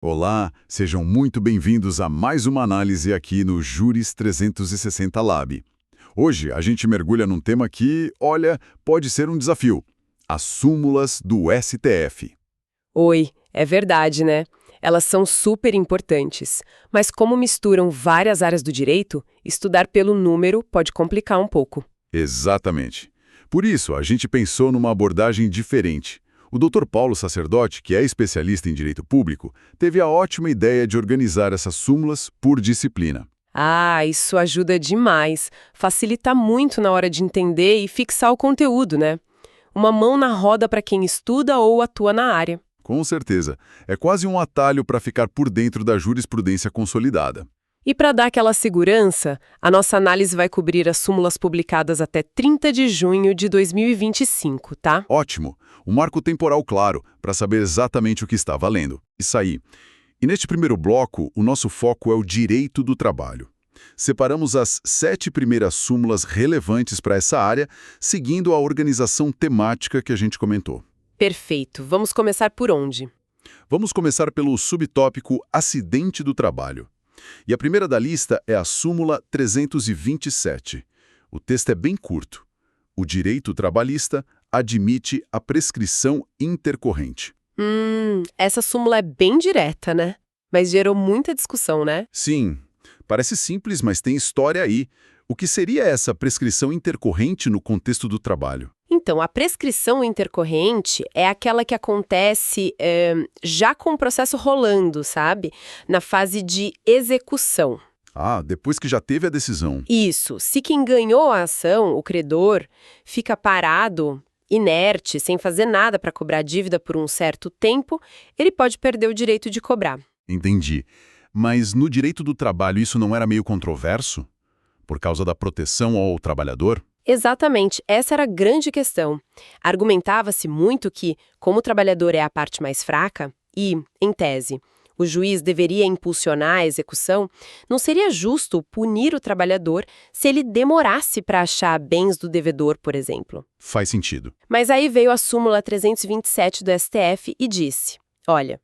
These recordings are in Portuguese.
Olá, sejam muito bem-vindos a mais uma análise aqui no Juris 360 Lab. Hoje a gente mergulha num tema que, olha, pode ser um desafio: as súmulas do STF. Oi, é verdade, né? Elas são super importantes, mas como misturam várias áreas do direito, estudar pelo número pode complicar um pouco. Exatamente. Por isso, a gente pensou numa abordagem diferente. O Dr. Paulo Sacerdote, que é especialista em direito público, teve a ótima ideia de organizar essas súmulas por disciplina. Ah, isso ajuda demais. Facilita muito na hora de entender e fixar o conteúdo, né? Uma mão na roda para quem estuda ou atua na área. Com certeza. É quase um atalho para ficar por dentro da jurisprudência consolidada. E para dar aquela segurança, a nossa análise vai cobrir as súmulas publicadas até 30 de junho de 2025, tá? Ótimo! Um marco temporal claro, para saber exatamente o que está valendo. Isso aí. E neste primeiro bloco, o nosso foco é o direito do trabalho. Separamos as 7 primeiras súmulas relevantes para essa área, seguindo a organização temática que a gente comentou. Perfeito. Vamos começar por onde? Vamos começar pelo subtópico acidente do trabalho. E a primeira da lista é a súmula 327. O texto é bem curto. O direito trabalhista admite a prescrição intercorrente. Essa súmula é bem direta, né? Mas gerou muita discussão, né? Sim, parece simples, mas tem história aí. O que seria essa prescrição intercorrente no contexto do trabalho? Então, a prescrição intercorrente é aquela que acontece já com o processo rolando, sabe? Na fase de execução. Ah, depois que já teve a decisão. Isso. Se quem ganhou a ação, o credor, fica parado, inerte, sem fazer nada para cobrar a dívida por um certo tempo, ele pode perder o direito de cobrar. Entendi. Mas no direito do trabalho isso não era meio controverso? Por causa da proteção ao trabalhador? Exatamente, essa era a grande questão. Argumentava-se muito que, como o trabalhador é a parte mais fraca e, em tese, o juiz deveria impulsionar a execução, não seria justo punir o trabalhador se ele demorasse para achar bens do devedor, por exemplo. Faz sentido. Mas aí veio a súmula 327 do STF e disse: olha,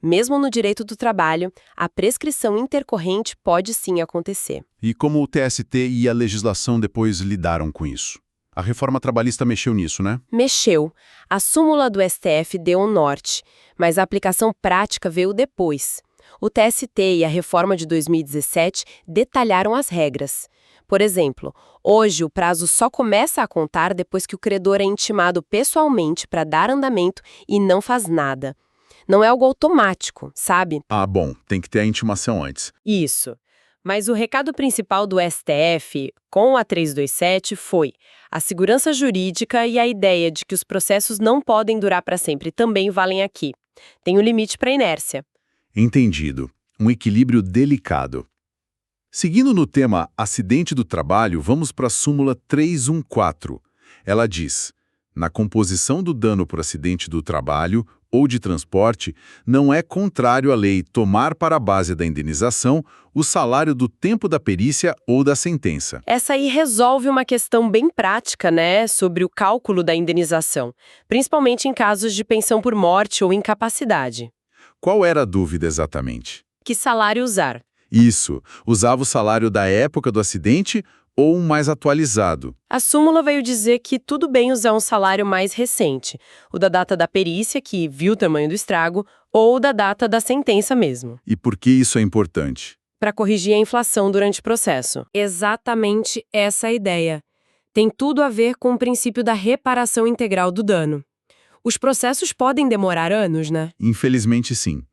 mesmo no direito do trabalho, a prescrição intercorrente pode sim acontecer. E como o TST e a legislação depois lidaram com isso? A reforma trabalhista mexeu nisso, né? Mexeu. A súmula do STF deu um norte, mas a aplicação prática veio depois. O TST e a reforma de 2017 detalharam as regras. Por exemplo, hoje o prazo só começa a contar depois que o credor é intimado pessoalmente para dar andamento e não faz nada. Não é algo automático, sabe? Ah, bom, tem que ter a intimação antes. Isso. Mas o recado principal do STF, com a 327, foi a segurança jurídica e a ideia de que os processos não podem durar para sempre também valem aqui. Tem um limite para a inércia. Entendido. Um equilíbrio delicado. Seguindo no tema acidente do trabalho, vamos para a súmula 314. Ela diz: na composição do dano por acidente do trabalho ou de transporte, não é contrário à lei tomar para a base da indenização o salário do tempo da perícia ou da sentença. Essa aí resolve uma questão bem prática, né, sobre o cálculo da indenização, principalmente em casos de pensão por morte ou incapacidade. Qual era a dúvida exatamente? Que salário usar? Isso, usava o salário da época do acidente ou um mais atualizado? A súmula veio dizer que tudo bem usar um salário mais recente, o da data da perícia, que viu o tamanho do estrago, ou da data da sentença mesmo, E por que isso é importante? para corrigir a inflação durante o processo. Exatamente essa é a ideia. Tem tudo a ver com o princípio da reparação integral do dano. Os processos podem demorar anos, né? Infelizmente, sim.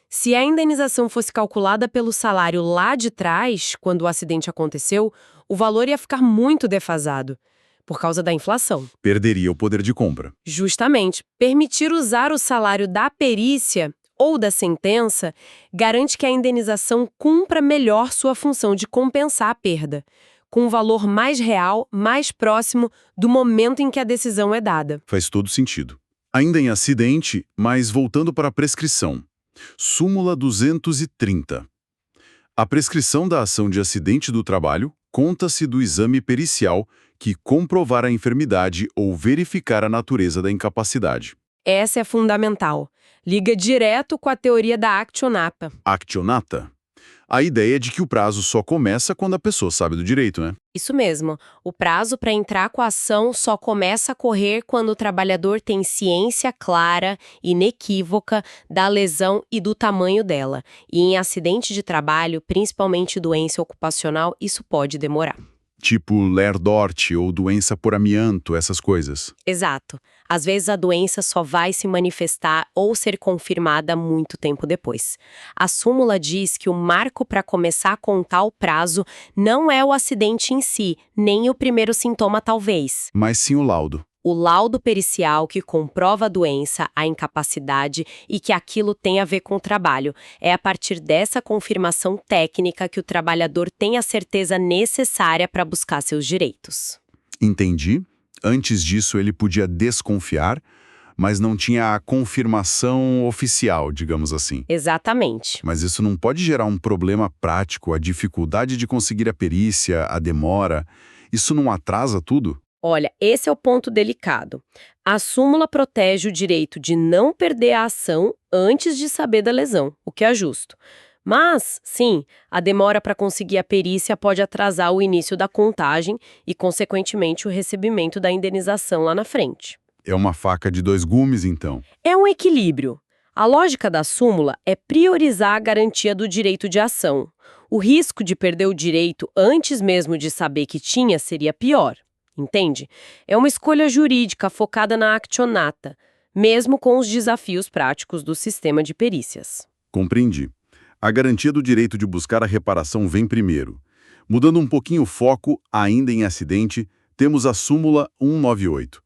Se a indenização fosse calculada pelo salário lá de trás, quando o acidente aconteceu, o valor ia ficar muito defasado, por causa da inflação. Perderia o poder de compra. Justamente, permitir usar o salário da perícia ou da sentença garante que a indenização cumpra melhor sua função de compensar a perda, com um valor mais real, mais próximo do momento em que a decisão é dada. Faz todo sentido. Ainda em acidente, mas voltando para a prescrição. Súmula 230. A prescrição da ação de acidente do trabalho conta-se do exame pericial que comprovar a enfermidade ou verificar a natureza da incapacidade. Essa é fundamental. Liga direto com a teoria da actionata. Actionata? A ideia de que o prazo só começa quando a pessoa sabe do direito, né? Isso mesmo. O prazo para entrar com a ação só começa a correr quando o trabalhador tem ciência clara, inequívoca, da lesão e do tamanho dela. E em acidente de trabalho, principalmente doença ocupacional, isso pode demorar. Tipo Ler-Dort ou doença por amianto, essas coisas. Exato. Às vezes a doença só vai se manifestar ou ser confirmada muito tempo depois. A súmula diz que o marco para começar a contar o prazo não é o acidente em si, nem o primeiro sintoma talvez. Mas sim o laudo. O laudo pericial que comprova a doença, a incapacidade e que aquilo tem a ver com o trabalho. É a partir dessa confirmação técnica que o trabalhador tem a certeza necessária para buscar seus direitos. Entendi. Antes disso ele podia desconfiar, mas não tinha a confirmação oficial, digamos assim. Exatamente. Mas isso não pode gerar um problema prático, a dificuldade de conseguir a perícia, a demora. Isso não atrasa tudo? Olha, esse é o ponto delicado. A súmula protege o direito de não perder a ação antes de saber da lesão, o que é justo. Mas, sim, a demora para conseguir a perícia pode atrasar o início da contagem e, consequentemente, o recebimento da indenização lá na frente. É uma faca de dois gumes, então. É um equilíbrio. A lógica da súmula é priorizar a garantia do direito de ação. O risco de perder o direito antes mesmo de saber que tinha seria pior. Entende? É uma escolha jurídica focada na actionata, mesmo com os desafios práticos do sistema de perícias. Compreendi. A garantia do direito de buscar a reparação vem primeiro. Mudando um pouquinho o foco, ainda em acidente, temos a súmula 198.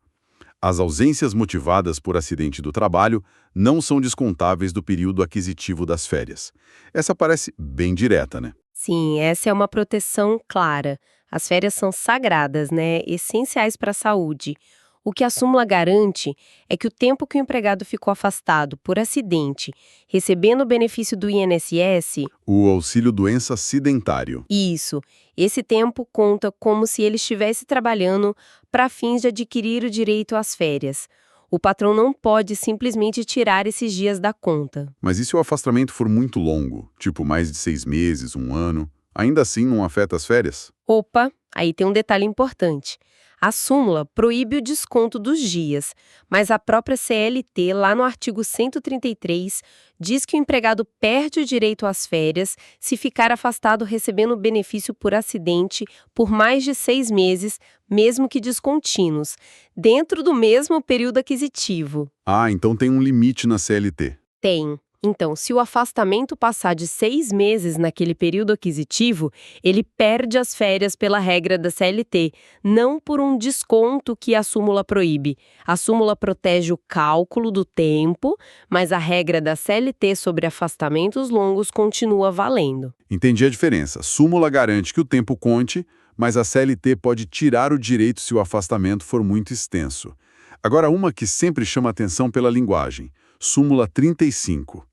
As ausências motivadas por acidente do trabalho não são descontáveis do período aquisitivo das férias. Essa parece bem direta, né? Sim, essa é uma proteção clara. As férias são sagradas, né? Essenciais para a saúde. O que a súmula garante é que o tempo que o empregado ficou afastado por acidente, recebendo o benefício do INSS... O auxílio-doença acidentário. Isso. Esse tempo conta como se ele estivesse trabalhando para fins de adquirir o direito às férias. O patrão não pode simplesmente tirar esses dias da conta. Mas e se o afastamento for muito longo, tipo mais de 6 meses, 1 ano? Ainda assim não afeta as férias? Opa, aí tem um detalhe importante. A súmula proíbe o desconto dos dias, mas a própria CLT, lá no artigo 133, diz que o empregado perde o direito às férias se ficar afastado recebendo benefício por acidente por mais de 6 meses, mesmo que descontínuos, dentro do mesmo período aquisitivo. Ah, então tem um limite na CLT. Tem. Então, se o afastamento passar de 6 meses naquele período aquisitivo, ele perde as férias pela regra da CLT, não por um desconto que a súmula proíbe. A súmula protege o cálculo do tempo, mas a regra da CLT sobre afastamentos longos continua valendo. Entendi a diferença. Súmula garante que o tempo conte, mas a CLT pode tirar o direito se o afastamento for muito extenso. Agora, uma que sempre chama atenção pela linguagem. Súmula 35.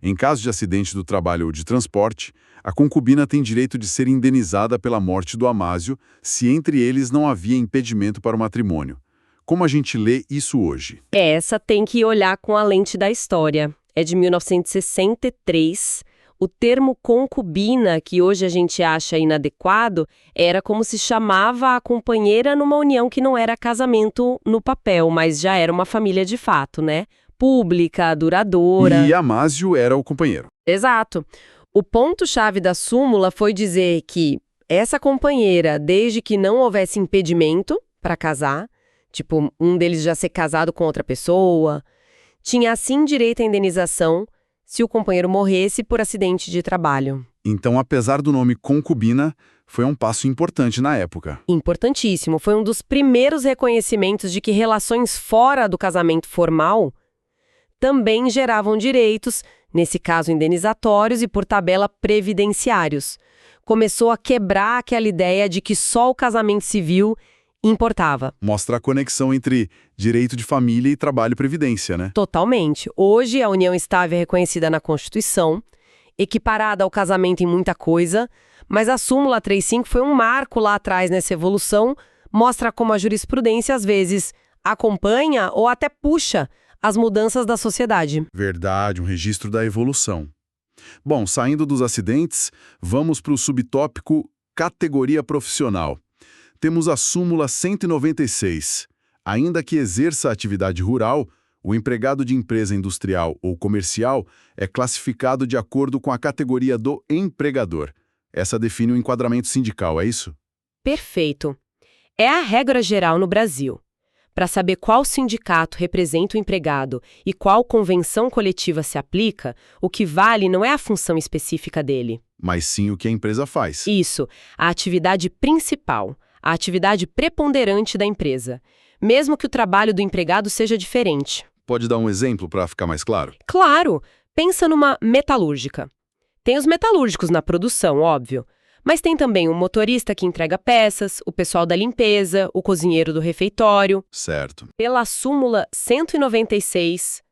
Em caso de acidente do trabalho ou de transporte, a concubina tem direito de ser indenizada pela morte do amásio se entre eles não havia impedimento para o matrimônio. Como a gente lê isso hoje? Essa tem que olhar com a lente da história. É de 1963. O termo concubina, que hoje a gente acha inadequado, era como se chamava a companheira numa união que não era casamento no papel, mas já era uma família de fato, né? Pública, duradoura. E Amásio era o companheiro. Exato. O ponto-chave da súmula foi dizer que essa companheira, desde que não houvesse impedimento para casar, tipo um deles já ser casado com outra pessoa, tinha assim direito à indenização se o companheiro morresse por acidente de trabalho. Então, apesar do nome concubina, foi um passo importante na época. Importantíssimo. Foi um dos primeiros reconhecimentos de que relações fora do casamento formal também geravam direitos, nesse caso indenizatórios e, por tabela, previdenciários. Começou a quebrar aquela ideia de que só o casamento civil importava. Mostra a conexão entre direito de família e trabalho e previdência, né? Totalmente. Hoje, a união estável é reconhecida na Constituição, equiparada ao casamento em muita coisa, mas a súmula 35 foi um marco lá atrás nessa evolução, mostra como a jurisprudência, às vezes, acompanha ou até puxa as mudanças da sociedade. Verdade, um registro da evolução. Bom, saindo dos acidentes, vamos para o subtópico categoria profissional. Temos a súmula 196. Ainda que exerça atividade rural, o empregado de empresa industrial ou comercial é classificado de acordo com a categoria do empregador. Essa define o enquadramento sindical, é isso? Perfeito. É a regra geral no Brasil. Para saber qual sindicato representa o empregado e qual convenção coletiva se aplica, o que vale não é a função específica dele. Mas sim o que a empresa faz. Isso, a atividade principal, a atividade preponderante da empresa, mesmo que o trabalho do empregado seja diferente. Pode dar um exemplo para ficar mais claro? Claro, pensa numa metalúrgica. Tem os metalúrgicos na produção, óbvio. Mas tem também o motorista que entrega peças, o pessoal da limpeza, o cozinheiro do refeitório. Certo. Pela súmula 196,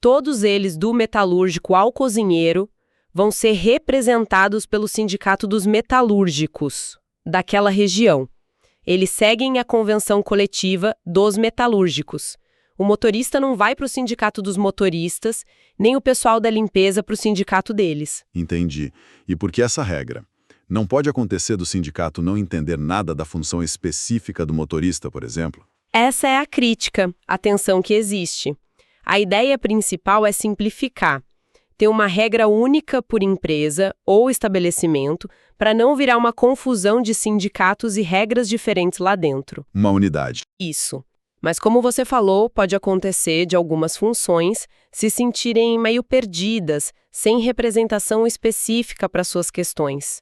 todos eles, do metalúrgico ao cozinheiro, vão ser representados pelo Sindicato dos Metalúrgicos daquela região. Eles seguem a convenção coletiva dos metalúrgicos. O motorista não vai para o Sindicato dos Motoristas, nem o pessoal da limpeza para o sindicato deles. Entendi. E por que essa regra? Não pode acontecer do sindicato não entender nada da função específica do motorista, por exemplo? Essa é a crítica, a tensão que existe. A ideia principal é simplificar, ter uma regra única por empresa ou estabelecimento para não virar uma confusão de sindicatos e regras diferentes lá dentro. Uma unidade. Isso. Mas como você falou, pode acontecer de algumas funções se sentirem meio perdidas, sem representação específica para suas questões.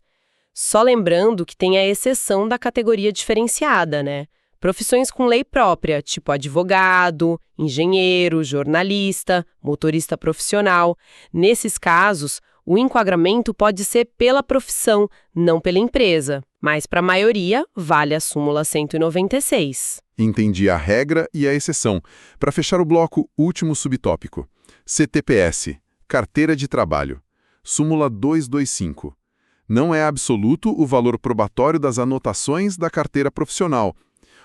Só lembrando que tem a exceção da categoria diferenciada, né? Profissões com lei própria, tipo advogado, engenheiro, jornalista, motorista profissional. Nesses casos, o enquadramento pode ser pela profissão, não pela empresa. Mas para a maioria, vale a súmula 196. Entendi a regra e a exceção. Para fechar o bloco, último subtópico. CTPS, Carteira de Trabalho. Súmula 225. Não é absoluto o valor probatório das anotações da carteira profissional.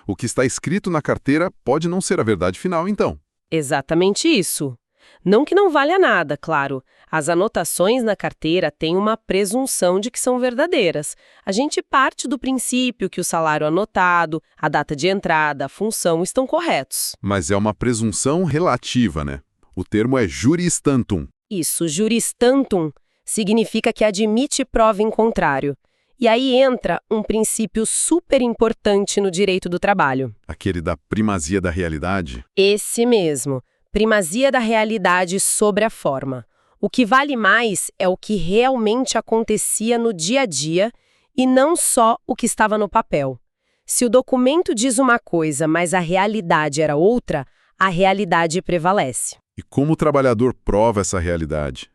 O que está escrito na carteira pode não ser a verdade final, então. Exatamente isso. Não que não valha nada, claro. As anotações na carteira têm uma presunção de que são verdadeiras. A gente parte do princípio que o salário anotado, a data de entrada, a função estão corretos. Mas é uma presunção relativa, né? O termo é juris tantum. Isso, juris tantum, significa que admite prova em contrário. E aí entra um princípio super importante no direito do trabalho. Aquele da primazia da realidade? Esse mesmo. Primazia da realidade sobre a forma. O que vale mais é o que realmente acontecia no dia a dia e não só o que estava no papel. Se o documento diz uma coisa, mas a realidade era outra, a realidade prevalece. E como o trabalhador prova essa realidade?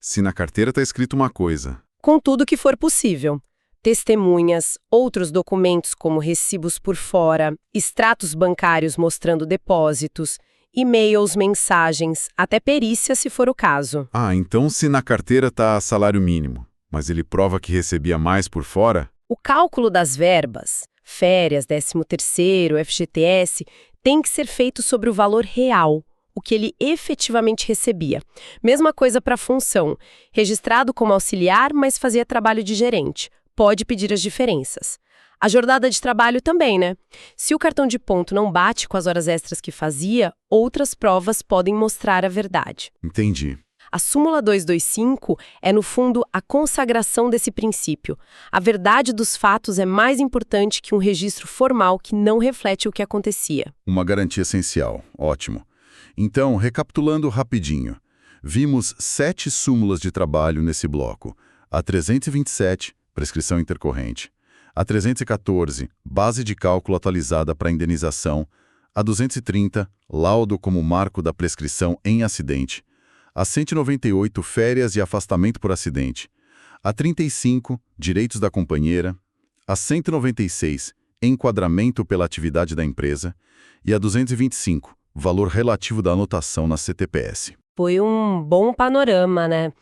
Se na carteira está escrito uma coisa. Com tudo que for possível. Testemunhas, outros documentos como recibos por fora, extratos bancários mostrando depósitos, e-mails, mensagens, até perícia se for o caso. Ah, então se na carteira está salário mínimo, mas ele prova que recebia mais por fora? O cálculo das verbas, férias, 13º, FGTS, tem que ser feito sobre o valor real, o que ele efetivamente recebia. Mesma coisa para a função. Registrado como auxiliar, mas fazia trabalho de gerente. Pode pedir as diferenças. A jornada de trabalho também, né? Se o cartão de ponto não bate com as horas extras que fazia, outras provas podem mostrar a verdade. Entendi. A súmula 225 é, no fundo, a consagração desse princípio. A verdade dos fatos é mais importante que um registro formal que não reflete o que acontecia. Uma garantia essencial. Ótimo. Então, recapitulando rapidinho, vimos 7 súmulas de trabalho nesse bloco. A 327, prescrição intercorrente. A 314, base de cálculo atualizada para indenização. A 230, laudo como marco da prescrição em acidente. A 198, férias e afastamento por acidente. A 35, direitos da companheira. A 196, enquadramento pela atividade da empresa. E a 225, valor relativo da anotação na CTPS. Foi um bom panorama, né?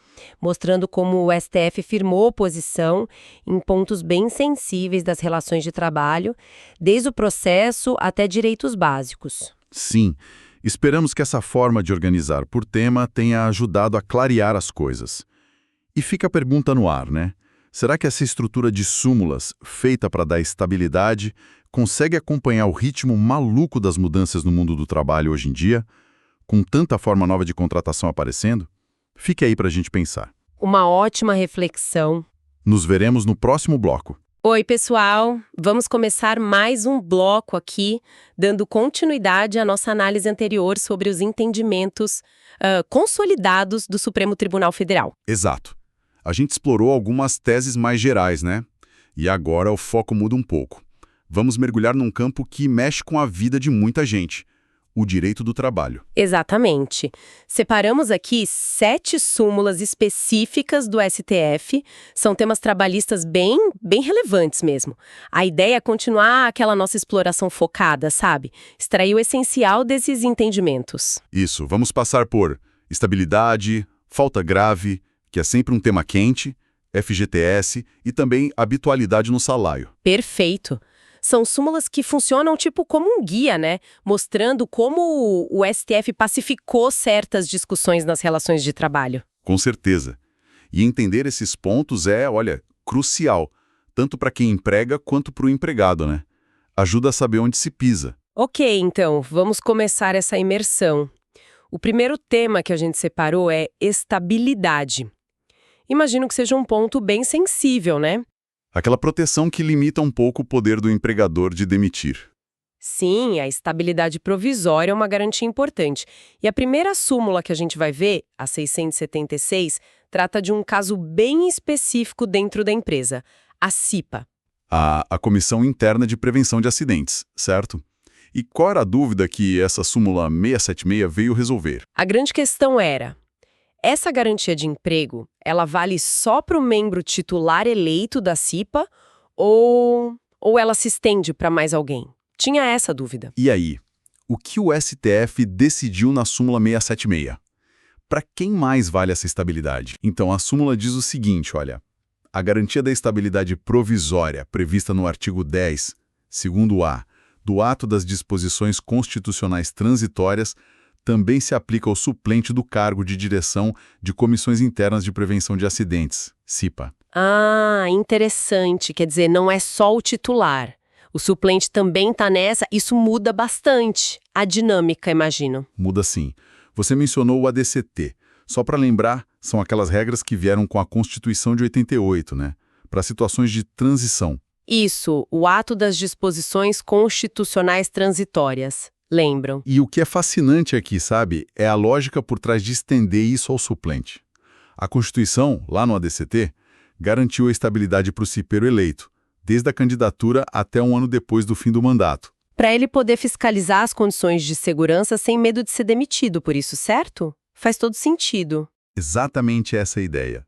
Mostrando como o STF firmou posição em pontos bem sensíveis das relações de trabalho, desde o processo até direitos básicos. Sim, Esperamos que essa forma de organizar por tema tenha ajudado a clarear as coisas. E fica a pergunta no ar, né? Será que essa estrutura de súmulas, feita para dar estabilidade, consegue acompanhar o ritmo maluco das mudanças no mundo do trabalho hoje em dia, com tanta forma nova de contratação aparecendo? Fique aí para a gente pensar. Uma ótima reflexão. Nos veremos no próximo bloco. Oi, pessoal! Vamos começar mais um bloco aqui, dando continuidade à nossa análise anterior sobre os entendimentos consolidados do Supremo Tribunal Federal. Exato. A gente explorou algumas teses mais gerais, né? E agora o foco muda um pouco. Vamos mergulhar num campo que mexe com a vida de muita gente: o direito do trabalho. Exatamente. Separamos aqui 7 súmulas específicas do STF. São temas trabalhistas bem relevantes mesmo. A ideia é continuar aquela nossa exploração focada, sabe? Extrair o essencial desses entendimentos. Isso, vamos passar por estabilidade, falta grave, que é sempre um tema quente, FGTS e também habitualidade no salário. Perfeito. São súmulas que funcionam tipo como um guia, né? Mostrando como o STF pacificou certas discussões nas relações de trabalho. Com certeza. E entender esses pontos é, olha, crucial, tanto para quem emprega quanto para o empregado, né? Ajuda a saber onde se pisa. Ok, então, vamos começar essa imersão. O primeiro tema que a gente separou é estabilidade. Imagino que seja um ponto bem sensível, né? Aquela proteção que limita um pouco o poder do empregador de demitir. Sim, a estabilidade provisória é uma garantia importante. E a primeira súmula que a gente vai ver, a 676, trata de um caso bem específico dentro da empresa, a CIPA. A Comissão Interna de Prevenção de Acidentes, certo? E qual era a dúvida que essa súmula 676 veio resolver? A grande questão era: essa garantia de emprego, ela vale só para o membro titular eleito da CIPA ou ela se estende para mais alguém? Tinha essa dúvida. E aí, o que o STF decidiu na súmula 676? Para quem mais vale essa estabilidade? Então, a súmula diz o seguinte, olha: a garantia da estabilidade provisória prevista no artigo 10, segundo A, do ato das disposições constitucionais transitórias também se aplica ao suplente do cargo de direção de Comissões Internas de Prevenção de Acidentes, CIPA. Ah, interessante. Quer dizer, não é só o titular. O suplente também está nessa. Isso muda bastante a dinâmica, imagino. Muda sim. Você mencionou o ADCT. Só para lembrar, são aquelas regras que vieram com a Constituição de 88, né? Para situações de transição. Isso, o ato das disposições constitucionais transitórias. Lembram? E o que é fascinante aqui, sabe, é a lógica por trás de estender isso ao suplente. A Constituição, lá no ADCT, garantiu a estabilidade para o cipeiro eleito, desde a candidatura até um ano depois do fim do mandato. Para ele poder fiscalizar as condições de segurança sem medo de ser demitido, por isso, certo? Faz todo sentido. Exatamente essa é a ideia.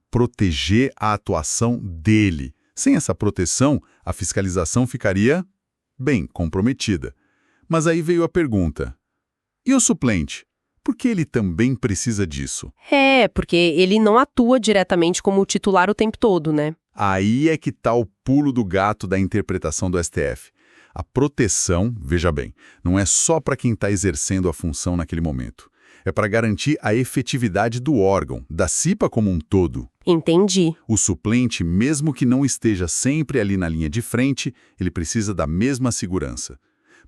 Proteger a atuação dele. Sem essa proteção, a fiscalização ficaria, bem, comprometida. Mas aí veio a pergunta: e o suplente? Por que ele também precisa disso? É, porque ele não atua diretamente como o titular o tempo todo, né? Aí é que está o pulo do gato da interpretação do STF. A proteção, veja bem, não é só para quem está exercendo a função naquele momento. É para garantir a efetividade do órgão, da CIPA como um todo. Entendi. O suplente, mesmo que não esteja sempre ali na linha de frente, ele precisa da mesma segurança.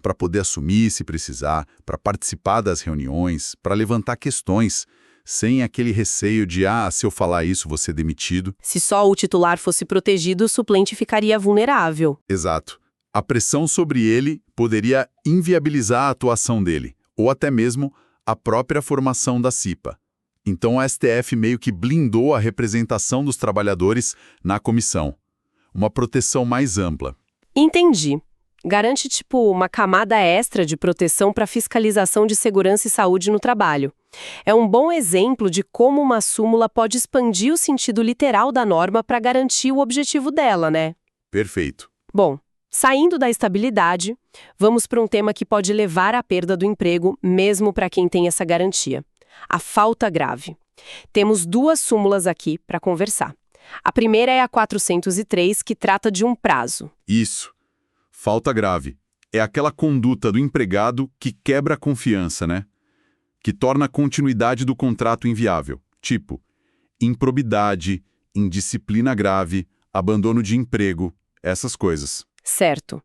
Para poder assumir se precisar, para participar das reuniões, para levantar questões, sem aquele receio de, se eu falar isso, vou ser demitido. Se só o titular fosse protegido, o suplente ficaria vulnerável. Exato. A pressão sobre ele poderia inviabilizar a atuação dele, ou até mesmo a própria formação da CIPA. Então o STF meio que blindou a representação dos trabalhadores na comissão. Uma proteção mais ampla. Entendi. Garante, uma camada extra de proteção para fiscalização de segurança e saúde no trabalho. É um bom exemplo de como uma súmula pode expandir o sentido literal da norma para garantir o objetivo dela, né? Perfeito. Bom, saindo da estabilidade, vamos para um tema que pode levar à perda do emprego, mesmo para quem tem essa garantia: a falta grave. Temos 2 súmulas aqui para conversar. A primeira é a 403, que trata de um prazo. Isso. Falta grave. É aquela conduta do empregado que quebra a confiança, né? Que torna a continuidade do contrato inviável. Tipo, improbidade, indisciplina grave, abandono de emprego, essas coisas. Certo.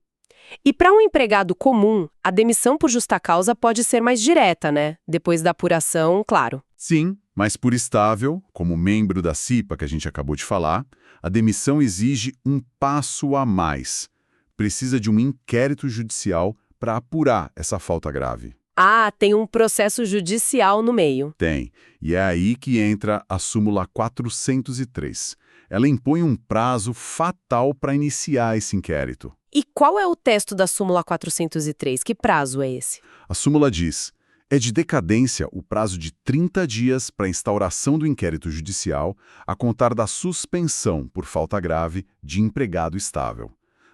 E para um empregado comum, a demissão por justa causa pode ser mais direta, né? Depois da apuração, claro. Sim, mas por estável, como membro da CIPA que a gente acabou de falar, a demissão exige um passo a mais. Precisa de um inquérito judicial para apurar essa falta grave. Ah, tem um processo judicial no meio. Tem. E é aí que entra a súmula 403. Ela impõe um prazo fatal para iniciar esse inquérito. E qual é o texto da súmula 403? Que prazo é esse? A súmula diz: é de decadência o prazo de 30 dias para a instauração do inquérito judicial, a contar da suspensão por falta grave de empregado estável.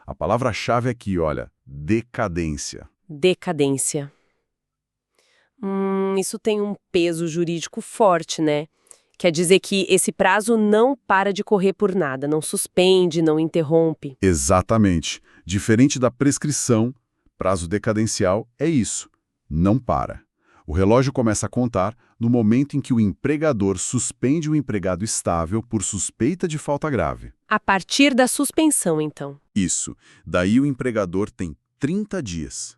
A palavra-chave aqui, olha, decadência. Decadência. Isso tem um peso jurídico forte, né? Quer dizer que esse prazo não para de correr por nada, não suspende, não interrompe. Exatamente. Diferente da prescrição, prazo decadencial é isso, não para. O relógio começa a contar no momento em que o empregador suspende o empregado estável por suspeita de falta grave. A partir da suspensão, então. Isso. Daí o empregador tem 30 dias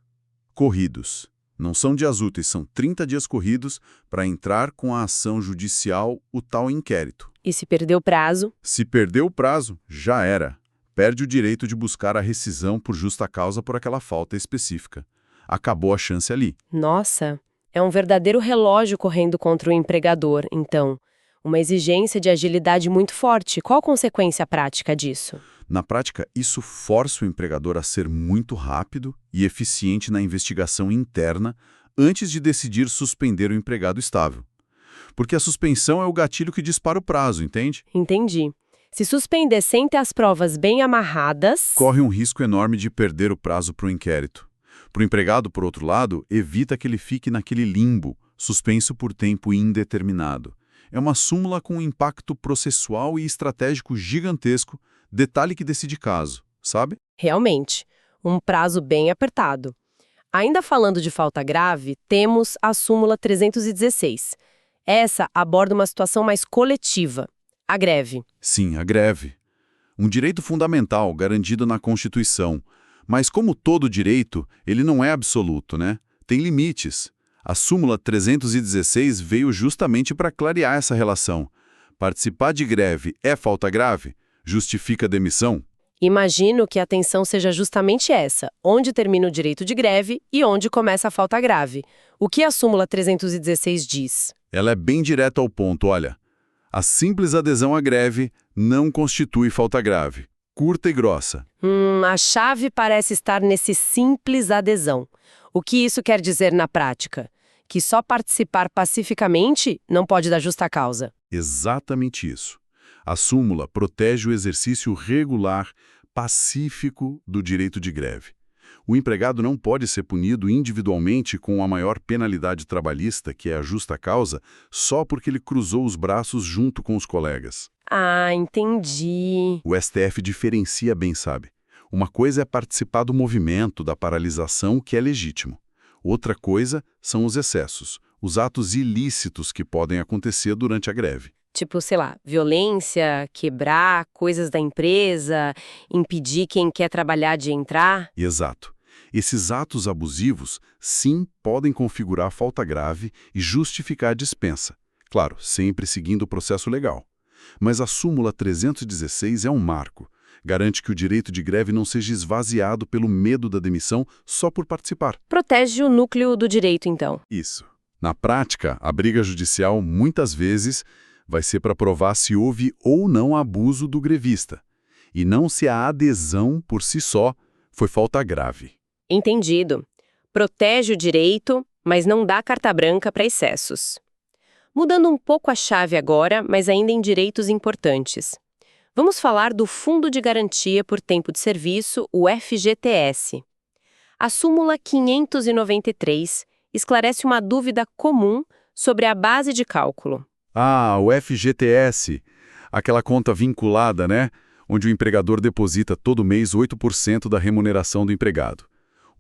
corridos. Não são dias úteis, são 30 dias corridos para entrar com a ação judicial, o tal inquérito. E se perder o prazo? Se perder o prazo, já era. Perde o direito de buscar a rescisão por justa causa por aquela falta específica. Acabou a chance ali. Nossa, é um verdadeiro relógio correndo contra o empregador, então. Uma exigência de agilidade muito forte. Qual a consequência prática disso? Na prática, isso força o empregador a ser muito rápido e eficiente na investigação interna antes de decidir suspender o empregado estável. Porque a suspensão é o gatilho que dispara o prazo, entende? Entendi. Se suspender sem ter as provas bem amarradas... Corre um risco enorme de perder o prazo para o inquérito. Para o empregado, por outro lado, evita que ele fique naquele limbo, suspenso por tempo indeterminado. É uma súmula com um impacto processual e estratégico gigantesco, detalhe que decide caso, sabe? Realmente, um prazo bem apertado. Ainda falando de falta grave, temos a súmula 316. Essa aborda uma situação mais coletiva, a greve. Sim, a greve. Um direito fundamental garantido na Constituição. Mas como todo direito, ele não é absoluto, né? Tem limites. A súmula 316 veio justamente para clarear essa relação. Participar de greve é falta grave? Justifica a demissão? Imagino que a tensão seja justamente essa, onde termina o direito de greve e onde começa a falta grave. O que a súmula 316 diz? Ela é bem direta ao ponto, olha. A simples adesão à greve não constitui falta grave. Curta e grossa. A chave parece estar nesse simples adesão. O que isso quer dizer na prática? Que só participar pacificamente não pode dar justa causa. Exatamente isso. A súmula protege o exercício regular, pacífico do direito de greve. O empregado não pode ser punido individualmente com a maior penalidade trabalhista, que é a justa causa, só porque ele cruzou os braços junto com os colegas. Ah, entendi. O STF diferencia bem, sabe? Uma coisa é participar do movimento, da paralisação, que é legítimo. Outra coisa são os excessos, os atos ilícitos que podem acontecer durante a greve. Tipo, sei lá, violência, quebrar coisas da empresa, impedir quem quer trabalhar de entrar. Exato. Esses atos abusivos, sim, podem configurar falta grave e justificar a dispensa. Claro, sempre seguindo o processo legal. Mas a súmula 316 é um marco. Garante que o direito de greve não seja esvaziado pelo medo da demissão só por participar. Protege o núcleo do direito, então. Isso. Na prática, a briga judicial, muitas vezes, vai ser para provar se houve ou não abuso do grevista, e não se a adesão, por si só, foi falta grave. Entendido. Protege o direito, mas não dá carta branca para excessos. Mudando um pouco a chave agora, mas ainda em direitos importantes. Vamos falar do Fundo de Garantia por Tempo de Serviço, o FGTS. A súmula 593 esclarece uma dúvida comum sobre a base de cálculo. Ah, o FGTS, aquela conta vinculada, né? Onde o empregador deposita todo mês 8% da remuneração do empregado.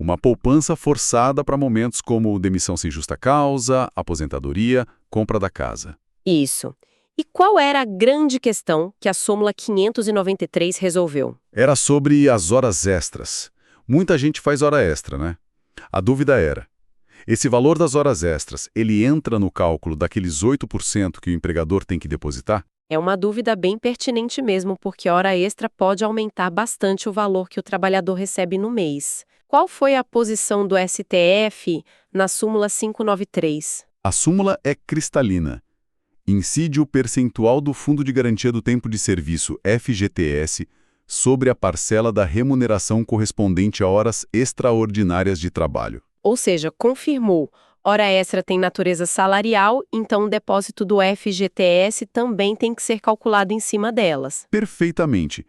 Uma poupança forçada para momentos como demissão sem justa causa, aposentadoria, compra da casa. Isso. E qual era a grande questão que a súmula 593 resolveu? Era sobre as horas extras. Muita gente faz hora extra, né? A dúvida era: esse valor das horas extras, ele entra no cálculo daqueles 8% que o empregador tem que depositar? É uma dúvida bem pertinente mesmo, porque a hora extra pode aumentar bastante o valor que o trabalhador recebe no mês. Qual foi a posição do STF na súmula 593? A súmula é cristalina. Incide o percentual do Fundo de Garantia do Tempo de Serviço, FGTS, sobre a parcela da remuneração correspondente a horas extraordinárias de trabalho. Ou seja, confirmou, hora extra tem natureza salarial, então o depósito do FGTS também tem que ser calculado em cima delas. Perfeitamente.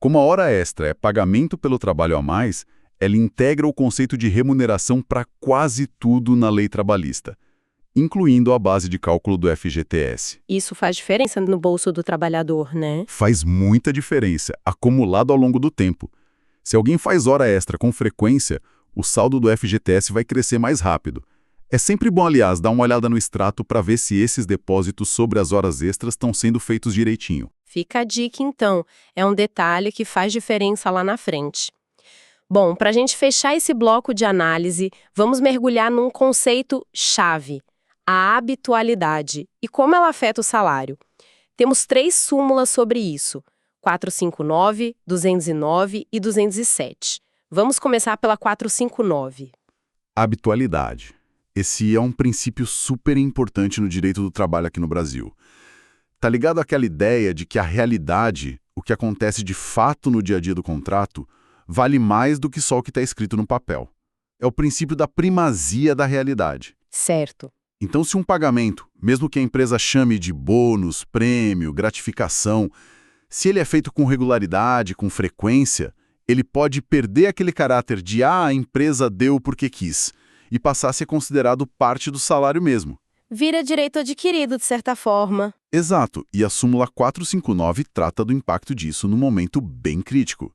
Como a hora extra é pagamento pelo trabalho a mais, ela integra o conceito de remuneração para quase tudo na lei trabalhista, incluindo a base de cálculo do FGTS. Isso faz diferença no bolso do trabalhador, né? Faz muita diferença, acumulado ao longo do tempo. Se alguém faz hora extra com frequência, o saldo do FGTS vai crescer mais rápido. É sempre bom, aliás, dar uma olhada no extrato para ver se esses depósitos sobre as horas extras estão sendo feitos direitinho. Fica a dica, então. É um detalhe que faz diferença lá na frente. Bom, para a gente fechar esse bloco de análise, vamos mergulhar num conceito-chave: a habitualidade e como ela afeta o salário. Temos 3 súmulas sobre isso: 459, 209 e 207. Vamos começar pela 459. Habitualidade. Esse é um princípio super importante no direito do trabalho aqui no Brasil. Tá ligado àquela ideia de que a realidade, o que acontece de fato no dia a dia do contrato, vale mais do que só o que está escrito no papel. É o princípio da primazia da realidade. Certo. Então, se um pagamento, mesmo que a empresa chame de bônus, prêmio, gratificação, se ele é feito com regularidade, com frequência, ele pode perder aquele caráter de a empresa deu porque quis e passar a ser considerado parte do salário mesmo. Vira direito adquirido, de certa forma. Exato, e a súmula 459 trata do impacto disso num momento bem crítico: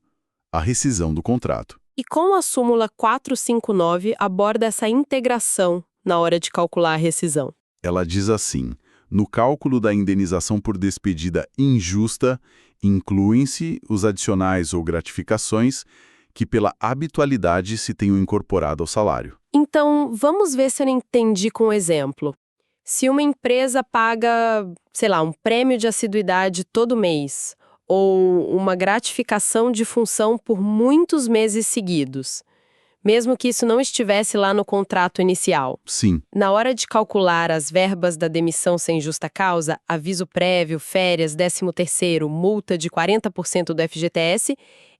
a rescisão do contrato. E como a súmula 459 aborda essa integração na hora de calcular a rescisão? Ela diz assim: no cálculo da indenização por despedida injusta, incluem-se os adicionais ou gratificações que pela habitualidade se tenham incorporado ao salário. Então, vamos ver se eu entendi com um exemplo. Se uma empresa paga, sei lá, um prêmio de assiduidade todo mês, ou uma gratificação de função por muitos meses seguidos, mesmo que isso não estivesse lá no contrato inicial. Sim, Na hora de calcular as verbas da demissão sem justa causa, aviso prévio, férias, 13º, multa de 40% do FGTS,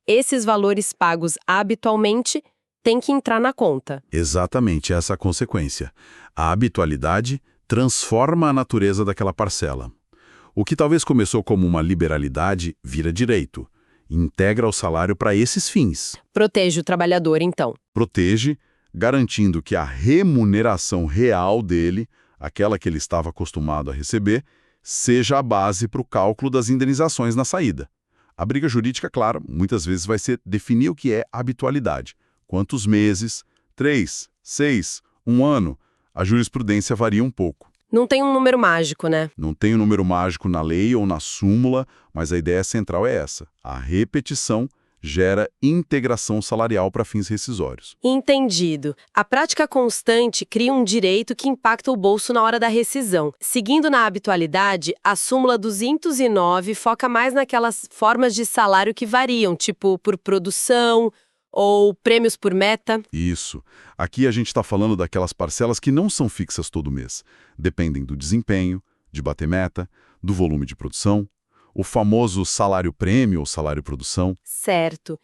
esses valores pagos habitualmente têm que entrar na conta. exatamente essa a consequência. A habitualidade transforma a natureza daquela parcela. O que talvez começou como uma liberalidade vira direito. Integra o salário para esses fins. Protege o trabalhador, então. Protege, garantindo que a remuneração real dele, aquela que ele estava acostumado a receber, seja a base para o cálculo das indenizações na saída. A briga jurídica, claro, muitas vezes vai ser definir o que é habitualidade. Quantos meses? 3, 6, 1 ano? A jurisprudência varia um pouco. Não tem um número mágico, né? Não tem um número mágico na lei ou na súmula, mas a ideia central é essa: a repetição gera integração salarial para fins rescisórios. Entendido. A prática constante cria um direito que impacta o bolso na hora da rescisão. Seguindo na habitualidade, a súmula 209 foca mais naquelas formas de salário que variam, tipo por produção ou prêmios por meta. Isso. Aqui a gente está falando daquelas parcelas que não são fixas todo mês. Dependem do desempenho, de bater meta, do volume de produção, o famoso salário-prêmio ou salário-produção. Certo.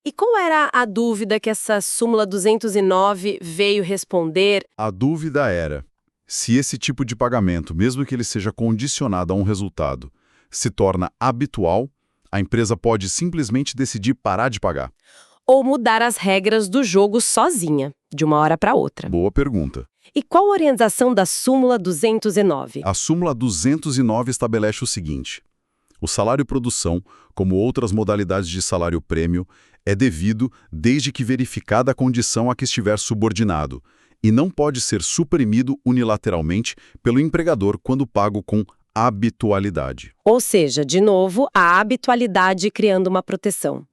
E qual era a dúvida que essa súmula 209 veio responder? A dúvida era se esse tipo de pagamento, mesmo que ele seja condicionado a um resultado, se torna habitual, a empresa pode simplesmente decidir parar de pagar. Ou mudar as regras do jogo sozinha, de uma hora para outra. Boa pergunta. E qual a orientação da súmula 209? A súmula 209 estabelece o seguinte: o salário-produção, como outras modalidades de salário-prêmio, É devido desde que verificada a condição a que estiver subordinado, e não pode ser suprimido unilateralmente pelo empregador quando pago com habitualidade. Ou seja, de novo, a habitualidade criando uma proteção.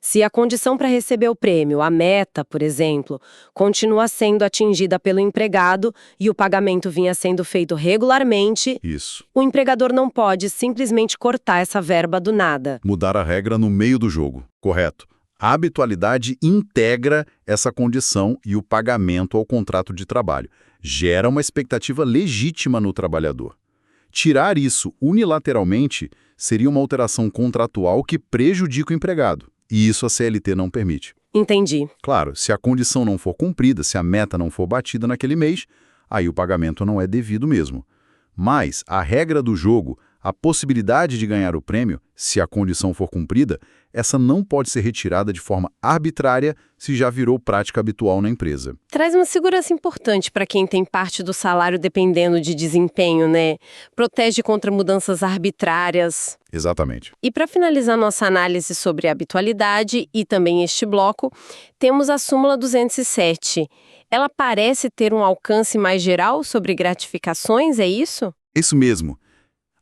Se a condição para receber o prêmio, a meta, por exemplo, continua sendo atingida pelo empregado e o pagamento vinha sendo feito regularmente, Isso. o empregador não pode simplesmente cortar essa verba do nada. Mudar a regra no meio do jogo. Correto. A habitualidade integra essa condição e o pagamento ao contrato de trabalho. Gera uma expectativa legítima no trabalhador. Tirar isso unilateralmente seria uma alteração contratual que prejudica o empregado. E isso a CLT não permite. Entendi. Claro, se a condição não for cumprida, se a meta não for batida naquele mês, aí o pagamento não é devido mesmo. Mas a regra do jogo, a possibilidade de ganhar o prêmio, se a condição for cumprida, essa não pode ser retirada de forma arbitrária se já virou prática habitual na empresa. Traz uma segurança importante para quem tem parte do salário dependendo de desempenho, né? Protege contra mudanças arbitrárias. Exatamente. E para finalizar nossa análise sobre habitualidade e também este bloco, temos a súmula 207. Ela parece ter um alcance mais geral sobre gratificações, é isso? Isso mesmo.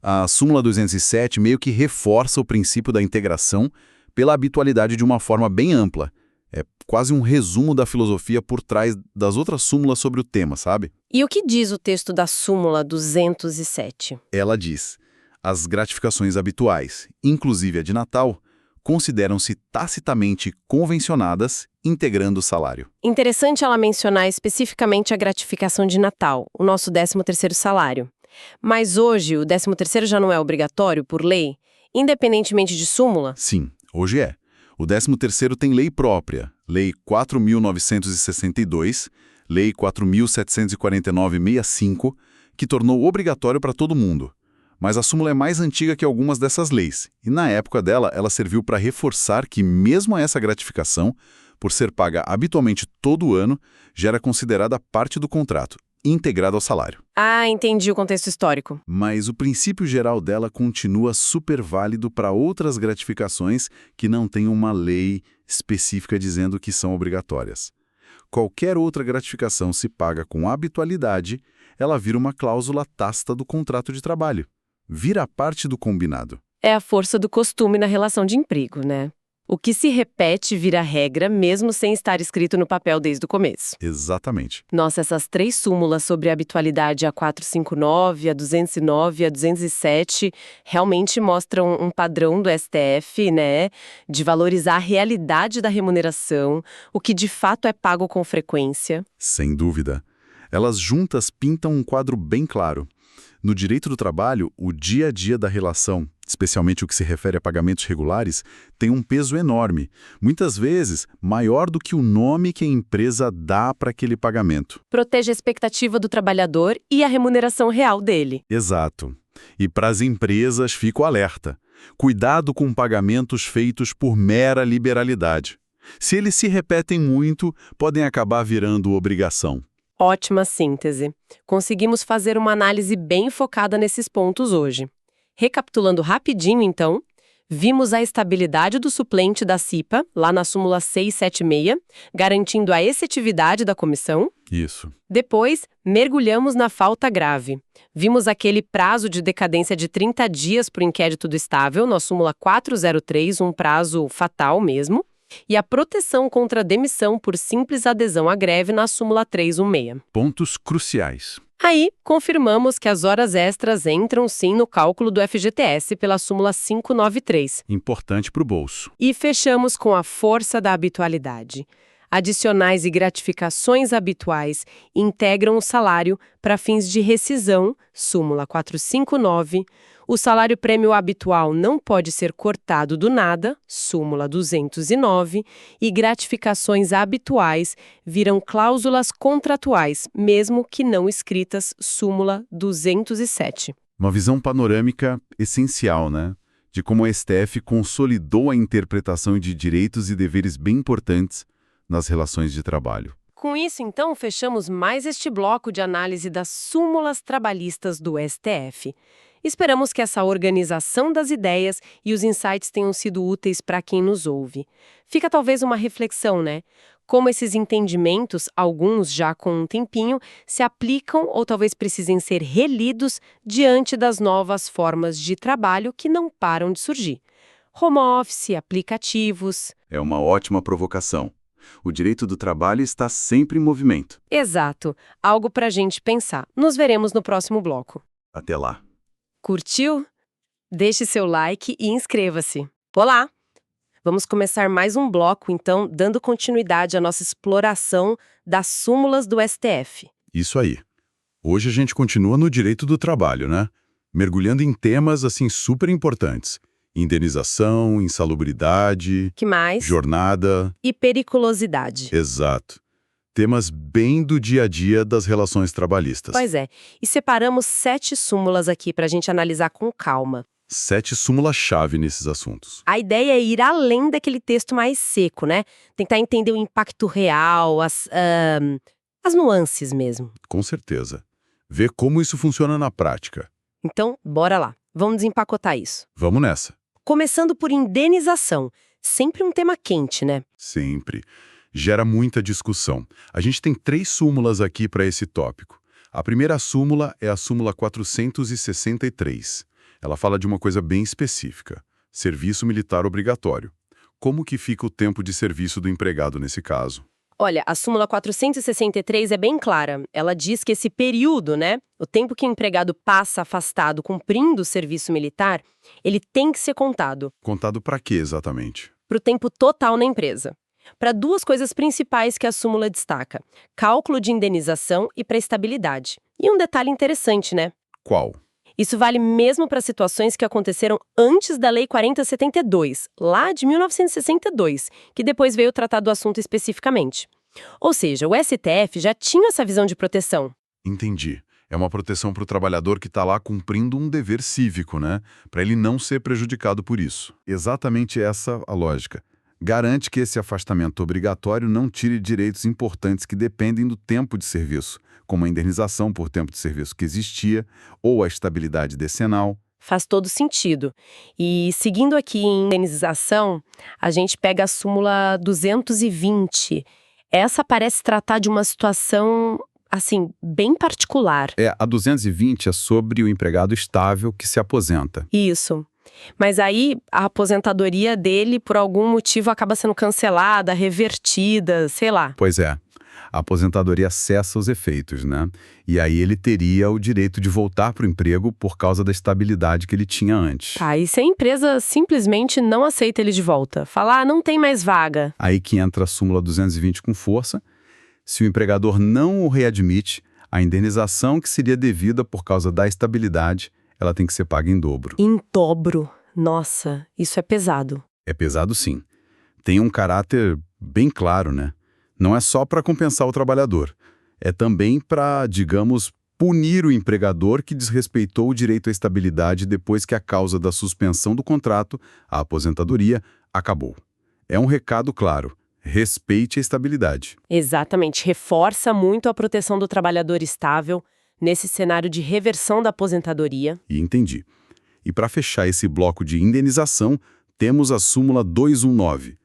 A súmula 207 meio que reforça o princípio da integração pela habitualidade de uma forma bem ampla. É quase um resumo da filosofia por trás das outras súmulas sobre o tema, sabe? E o que diz o texto da súmula 207? Ela diz: as gratificações habituais, inclusive a de Natal, consideram-se tacitamente convencionadas, integrando o salário. Interessante ela mencionar especificamente a gratificação de Natal, o nosso 13º salário. Mas hoje o 13º já não é obrigatório por lei, independentemente de súmula? Sim, hoje é. O 13º tem lei própria, Lei 4.962, Lei 4.749/65, que tornou obrigatório para todo mundo. Mas a súmula é mais antiga que algumas dessas leis, e na época dela ela serviu para reforçar que mesmo essa gratificação, por ser paga habitualmente todo ano, já era considerada parte do contrato, integrada ao salário. Ah, entendi o contexto histórico. Mas o princípio geral dela continua super válido para outras gratificações que não têm uma lei específica dizendo que são obrigatórias. Qualquer outra gratificação se paga com habitualidade, ela vira uma cláusula tácita do contrato de trabalho. Vira parte do combinado. É a força do costume na relação de emprego, né? O que se repete vira regra, mesmo sem estar escrito no papel desde o começo. Exatamente. Nossa, essas 3 súmulas sobre habitualidade, a 459, a 209 e a 207, realmente mostram um padrão do STF, né? De valorizar a realidade da remuneração, o que de fato é pago com frequência. Sem dúvida. Elas juntas pintam um quadro bem claro. No direito do trabalho, o dia a dia da relação, especialmente o que se refere a pagamentos regulares, tem um peso enorme, muitas vezes maior do que o nome que a empresa dá para aquele pagamento. Protege a expectativa do trabalhador e a remuneração real dele. Exato. E para as empresas, fica o alerta. Cuidado com pagamentos feitos por mera liberalidade. Se eles se repetem muito, podem acabar virando obrigação. Ótima síntese. Conseguimos fazer uma análise bem focada nesses pontos hoje. Recapitulando rapidinho, então, vimos a estabilidade do suplente da CIPA, lá na súmula 676, garantindo a efetividade da comissão. Isso. Depois, mergulhamos na falta grave. Vimos aquele prazo de decadência de 30 dias para o inquérito do estável, na súmula 403, um prazo fatal mesmo. E a proteção contra a demissão por simples adesão à greve na súmula 316. Pontos cruciais. Aí, confirmamos que as horas extras entram sim no cálculo do FGTS pela súmula 593. Importante para o bolso. E fechamos com a força da habitualidade. Adicionais e gratificações habituais integram o salário para fins de rescisão, súmula 459. O salário prêmio habitual não pode ser cortado do nada, súmula 209, e gratificações habituais viram cláusulas contratuais, mesmo que não escritas, súmula 207. Uma visão panorâmica essencial, né? De como a STF consolidou a interpretação de direitos e deveres bem importantes nas relações de trabalho. Com isso, então, fechamos mais este bloco de análise das súmulas trabalhistas do STF. Esperamos que essa organização das ideias e os insights tenham sido úteis para quem nos ouve. Fica talvez uma reflexão, né? Como esses entendimentos, alguns já com um tempinho, se aplicam ou talvez precisem ser relidos diante das novas formas de trabalho que não param de surgir. Home office, aplicativos. É uma ótima provocação. O direito do trabalho está sempre em movimento. Exato. Algo para a gente pensar. Nos veremos no próximo bloco. Até lá. Curtiu? Deixe seu like e inscreva-se. Olá! Vamos começar mais um bloco, então, dando continuidade à nossa exploração das súmulas do STF. Isso aí. Hoje a gente continua no direito do trabalho, né? Mergulhando em temas, assim, super importantes. Indenização, insalubridade, Que mais? jornada. E periculosidade. Exato. Temas bem do dia a dia das relações trabalhistas. Pois é. E separamos 7 súmulas aqui para a gente analisar com calma. 7 súmulas-chave nesses assuntos. A ideia é ir além daquele texto mais seco, né? Tentar entender o impacto real, as nuances mesmo. Com certeza. Ver como isso funciona na prática. Então, bora lá. Vamos desempacotar isso. Vamos nessa. Começando por indenização. Sempre um tema quente, né? Sempre. Gera muita discussão. A gente tem 3 súmulas aqui para esse tópico. A primeira súmula é a súmula 463. Ela fala de uma coisa bem específica: serviço militar obrigatório. Como que fica o tempo de serviço do empregado nesse caso? Olha, a súmula 463 é bem clara. Ela diz que esse período, né, o tempo que o empregado passa afastado cumprindo o serviço militar, ele tem que ser contado Contado para quê exatamente? para o tempo total na empresa. Para 2 coisas principais que a súmula destaca: cálculo de indenização e para estabilidade. E um detalhe interessante, né? Qual? Isso vale mesmo para situações que aconteceram antes da Lei 4072, lá de 1962, que depois veio tratar do assunto especificamente. Ou seja, o STF já tinha essa visão de proteção. Entendi. É uma proteção para o trabalhador que está lá cumprindo um dever cívico, né? Para ele não ser prejudicado por isso. Exatamente essa a lógica. Garante que esse afastamento obrigatório não tire direitos importantes que dependem do tempo de serviço, como a indenização por tempo de serviço que existia ou a estabilidade decenal. Faz todo sentido. E seguindo aqui em indenização, a gente pega a súmula 220. Essa parece tratar de uma situação, assim, bem particular. A 220 é sobre o empregado estável que se aposenta. Isso. Mas aí a aposentadoria dele, por algum motivo, acaba sendo cancelada, revertida, sei lá. Pois é. A aposentadoria cessa os efeitos, né? E aí ele teria o direito de voltar para o emprego por causa da estabilidade que ele tinha antes. Tá, e se a empresa simplesmente não aceita ele de volta? Falar, não tem mais vaga. Aí que entra a súmula 220 com força. Se o empregador não o readmite, a indenização que seria devida por causa da estabilidade, ela tem que ser paga em dobro. Em dobro. Nossa, isso é pesado. É pesado sim. Tem um caráter bem claro, né? Não é só para compensar o trabalhador. É também para, digamos, punir o empregador que desrespeitou o direito à estabilidade depois que a causa da suspensão do contrato, a aposentadoria, acabou. É um recado claro. Respeite a estabilidade. Exatamente. Reforça muito a proteção do trabalhador estável nesse cenário de reversão da aposentadoria. E entendi. E para fechar esse bloco de indenização, temos a súmula 219.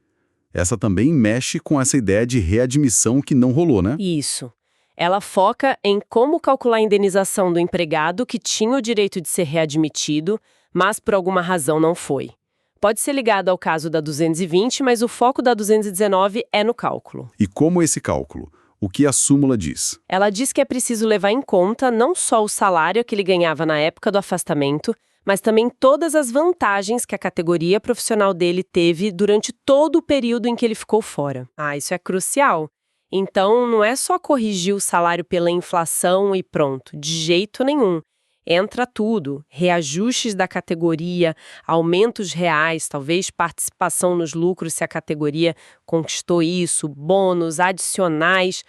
Essa também mexe com essa ideia de readmissão que não rolou, né? Isso. Ela foca em como calcular a indenização do empregado que tinha o direito de ser readmitido, mas por alguma razão não foi. Pode ser ligado ao caso da 220, mas o foco da 219 é no cálculo. E como esse cálculo? O que a súmula diz? Ela diz que é preciso levar em conta não só o salário que ele ganhava na época do afastamento, mas também todas as vantagens que a categoria profissional dele teve durante todo o período em que ele ficou fora. Ah, isso é crucial. Então, não é só corrigir o salário pela inflação e pronto, de jeito nenhum. Entra tudo, reajustes da categoria, aumentos reais, talvez participação nos lucros se a categoria conquistou isso, bônus adicionais,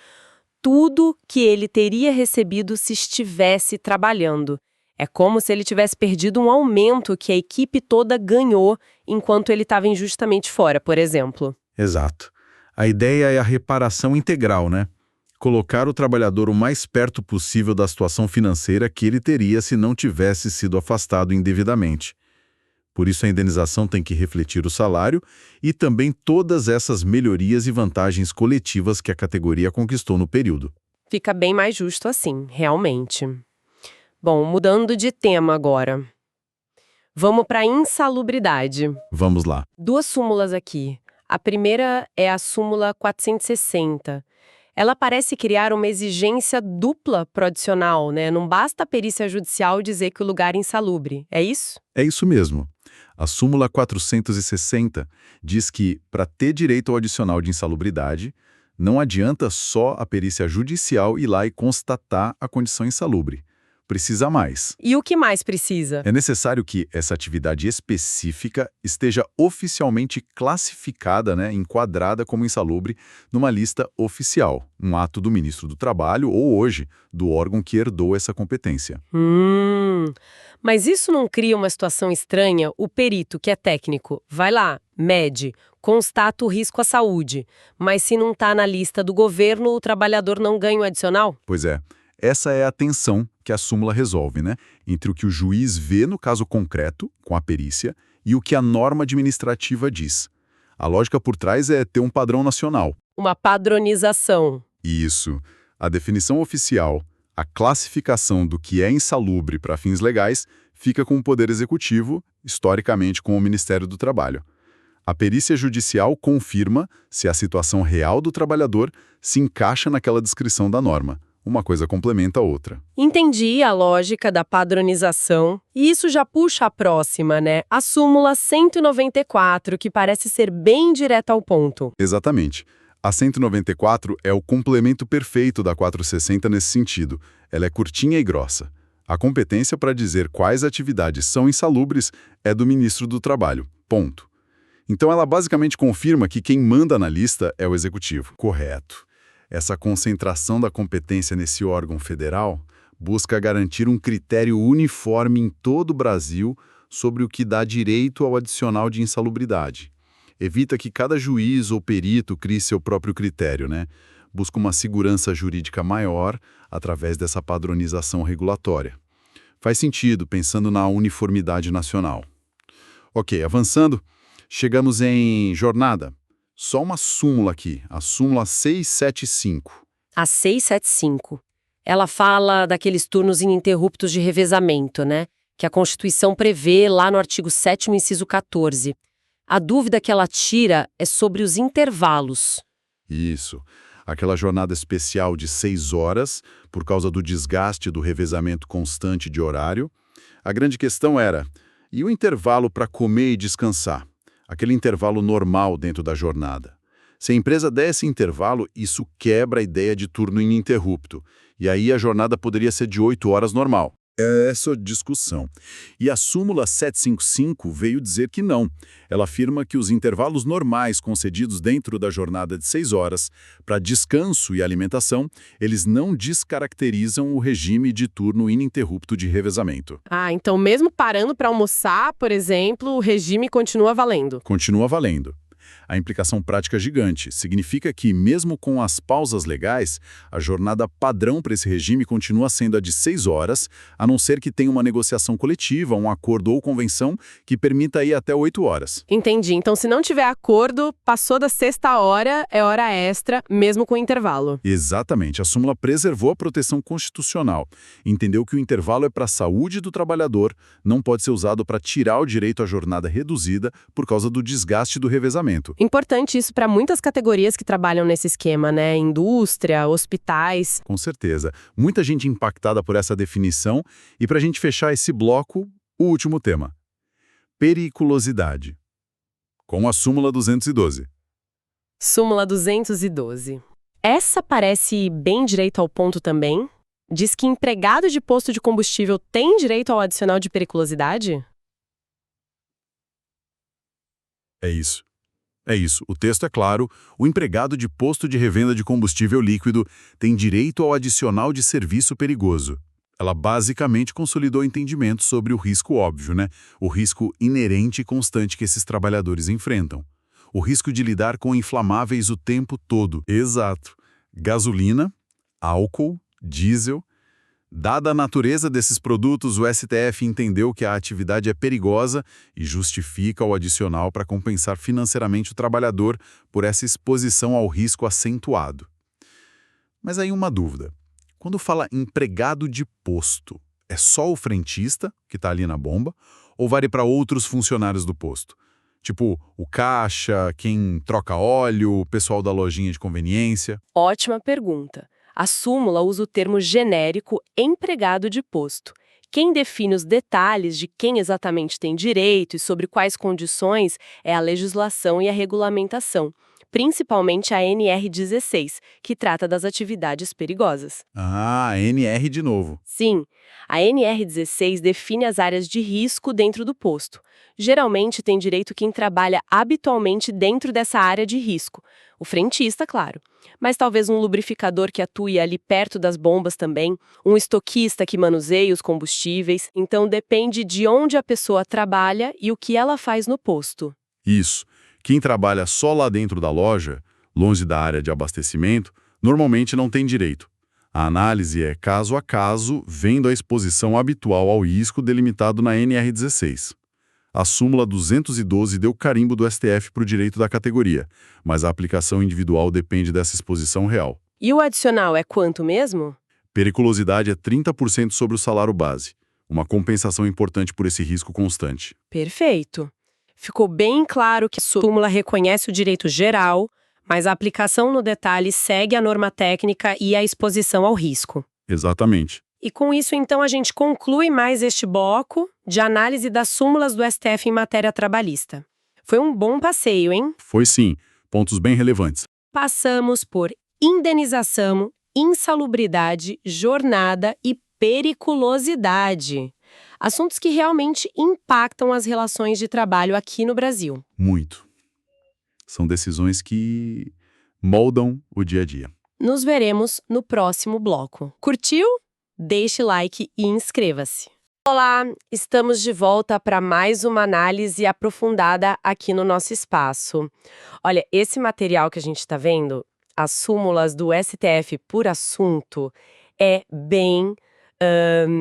tudo que ele teria recebido se estivesse trabalhando. É como se ele tivesse perdido um aumento que a equipe toda ganhou enquanto ele estava injustamente fora, por exemplo. Exato. A ideia é a reparação integral, né? Colocar o trabalhador o mais perto possível da situação financeira que ele teria se não tivesse sido afastado indevidamente. Por isso, a indenização tem que refletir o salário e também todas essas melhorias e vantagens coletivas que a categoria conquistou no período. Fica bem mais justo assim, realmente. Bom, mudando de tema agora. Vamos para insalubridade. Vamos lá. 2 súmulas aqui. A primeira é a súmula 460. Ela parece criar uma exigência dupla pro adicional, né? Não basta a perícia judicial dizer que o lugar é insalubre, é isso? É isso mesmo. A súmula 460 diz que, para ter direito ao adicional de insalubridade, não adianta só a perícia judicial ir lá e constatar a condição insalubre. Precisa mais. E o que mais precisa? É necessário que essa atividade específica esteja oficialmente classificada, enquadrada como insalubre, numa lista oficial, um ato do ministro do Trabalho ou, hoje, do órgão que herdou essa competência. Mas isso não cria uma situação estranha? O perito, que é técnico, vai lá, mede, constata o risco à saúde, mas se não está na lista do governo, o trabalhador não ganha o adicional? Pois é. Essa é a tensão que a súmula resolve, entre o que o juiz vê no caso concreto, com a perícia, e o que a norma administrativa diz. A lógica por trás é ter um padrão nacional. Uma padronização. Isso. A definição oficial, a classificação do que é insalubre para fins legais, fica com o Poder Executivo, historicamente com o Ministério do Trabalho. A perícia judicial confirma se a situação real do trabalhador se encaixa naquela descrição da norma. Uma coisa complementa a outra. Entendi a lógica da padronização. E isso já puxa a próxima, A súmula 194, que parece ser bem direta ao ponto. Exatamente. A 194 é o complemento perfeito da 460 nesse sentido. Ela é curtinha e grossa. A competência para dizer quais atividades são insalubres é do ministro do Trabalho. Ponto. Então ela basicamente confirma que quem manda na lista é o Executivo. Correto. Essa concentração da competência nesse órgão federal busca garantir um critério uniforme em todo o Brasil sobre o que dá direito ao adicional de insalubridade. Evita que cada juiz ou perito crie seu próprio critério, Busca uma segurança jurídica maior através dessa padronização regulatória. Faz sentido, pensando na uniformidade nacional. Ok, avançando, chegamos em jornada. Só uma súmula aqui, a súmula 675. A 675. Ela fala daqueles turnos ininterruptos de revezamento, Que a Constituição prevê lá no artigo 7º, inciso 14. A dúvida que ela tira é sobre os intervalos. Isso. Aquela jornada especial de 6 horas, por causa do desgaste do revezamento constante de horário. A grande questão era, e o intervalo para comer e descansar? Aquele intervalo normal dentro da jornada. Se a empresa der esse intervalo, isso quebra a ideia de turno ininterrupto. E aí a jornada poderia ser de 8 horas normal. É essa discussão. E a súmula 755 veio dizer que não. Ela afirma que os intervalos normais concedidos dentro da jornada de 6 horas para descanso e alimentação, eles não descaracterizam o regime de turno ininterrupto de revezamento. Então mesmo parando para almoçar, por exemplo, o regime continua valendo? Continua valendo. A implicação prática é gigante. Significa que, mesmo com as pausas legais, a jornada padrão para esse regime continua sendo a de 6 horas, a não ser que tenha uma negociação coletiva, um acordo ou convenção que permita ir até 8 horas. Entendi. Então, se não tiver acordo, passou da 6ª hora, é hora extra, mesmo com intervalo. Exatamente. A súmula preservou a proteção constitucional. Entendeu que o intervalo é para a saúde do trabalhador, não pode ser usado para tirar o direito à jornada reduzida por causa do desgaste do revezamento. Importante isso para muitas categorias que trabalham nesse esquema, Indústria, hospitais. Com certeza. Muita gente impactada por essa definição. E para a gente fechar esse bloco, o último tema. Periculosidade. Com a súmula 212. Súmula 212. Essa parece bem direito ao ponto também. Diz que empregado de posto de combustível tem direito ao adicional de periculosidade? É isso. É isso. O texto é claro. O empregado de posto de revenda de combustível líquido tem direito ao adicional de serviço perigoso. Ela basicamente consolidou o entendimento sobre o risco óbvio, O risco inerente e constante que esses trabalhadores enfrentam. O risco de lidar com inflamáveis o tempo todo. Exato. Gasolina, álcool, diesel. Dada a natureza desses produtos, o STF entendeu que a atividade é perigosa e justifica o adicional para compensar financeiramente o trabalhador por essa exposição ao risco acentuado. Mas aí uma dúvida. Quando fala empregado de posto, é só o frentista, que está ali na bomba, ou vale para outros funcionários do posto? Tipo, o caixa, quem troca óleo, o pessoal da lojinha de conveniência? Ótima pergunta. A súmula usa o termo genérico empregado de posto. Quem define os detalhes de quem exatamente tem direito e sobre quais condições é a legislação e a regulamentação, principalmente a NR16, que trata das atividades perigosas. Ah, NR de novo. Sim, a NR16 define as áreas de risco dentro do posto. Geralmente tem direito quem trabalha habitualmente dentro dessa área de risco. O frentista, claro. Mas talvez um lubrificador que atue ali perto das bombas também, um estoquista que manuseie os combustíveis. Então depende de onde a pessoa trabalha e o que ela faz no posto. Isso. Quem trabalha só lá dentro da loja, longe da área de abastecimento, normalmente não tem direito. A análise é caso a caso, vendo a exposição habitual ao risco delimitado na NR16. A súmula 212 deu carimbo do STF para o direito da categoria, mas a aplicação individual depende dessa exposição real. E o adicional é quanto mesmo? Periculosidade é 30% sobre o salário base, uma compensação importante por esse risco constante. Perfeito. Ficou bem claro que a súmula reconhece o direito geral, mas a aplicação no detalhe segue a norma técnica e a exposição ao risco. Exatamente. E com isso, então, a gente conclui mais este bloco de análise das súmulas do STF em matéria trabalhista. Foi um bom passeio, hein? Foi sim, pontos bem relevantes. Passamos por indenização, insalubridade, jornada e periculosidade. Assuntos que realmente impactam as relações de trabalho aqui no Brasil. Muito. São decisões que moldam o dia a dia. Nos veremos no próximo bloco. Curtiu? Deixe like e inscreva-se. Olá, estamos de volta para mais uma análise aprofundada aqui no nosso espaço. Olha, esse material que a gente está vendo, as súmulas do STF por assunto, é bem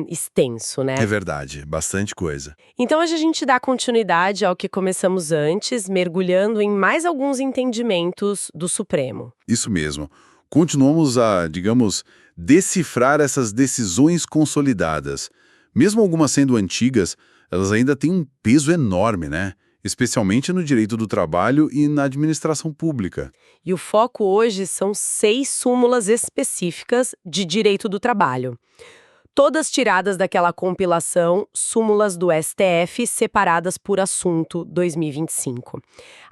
extenso, né? É verdade, bastante coisa. Então, hoje a gente dá continuidade ao que começamos antes, mergulhando em mais alguns entendimentos do Supremo. Isso mesmo. Continuamos a, digamos, decifrar essas decisões consolidadas. Mesmo algumas sendo antigas, elas ainda têm um peso enorme, né? Especialmente no direito do trabalho e na administração pública. E o foco hoje são 6 súmulas específicas de direito do trabalho. Todas tiradas daquela compilação Súmulas do STF separadas por assunto 2025.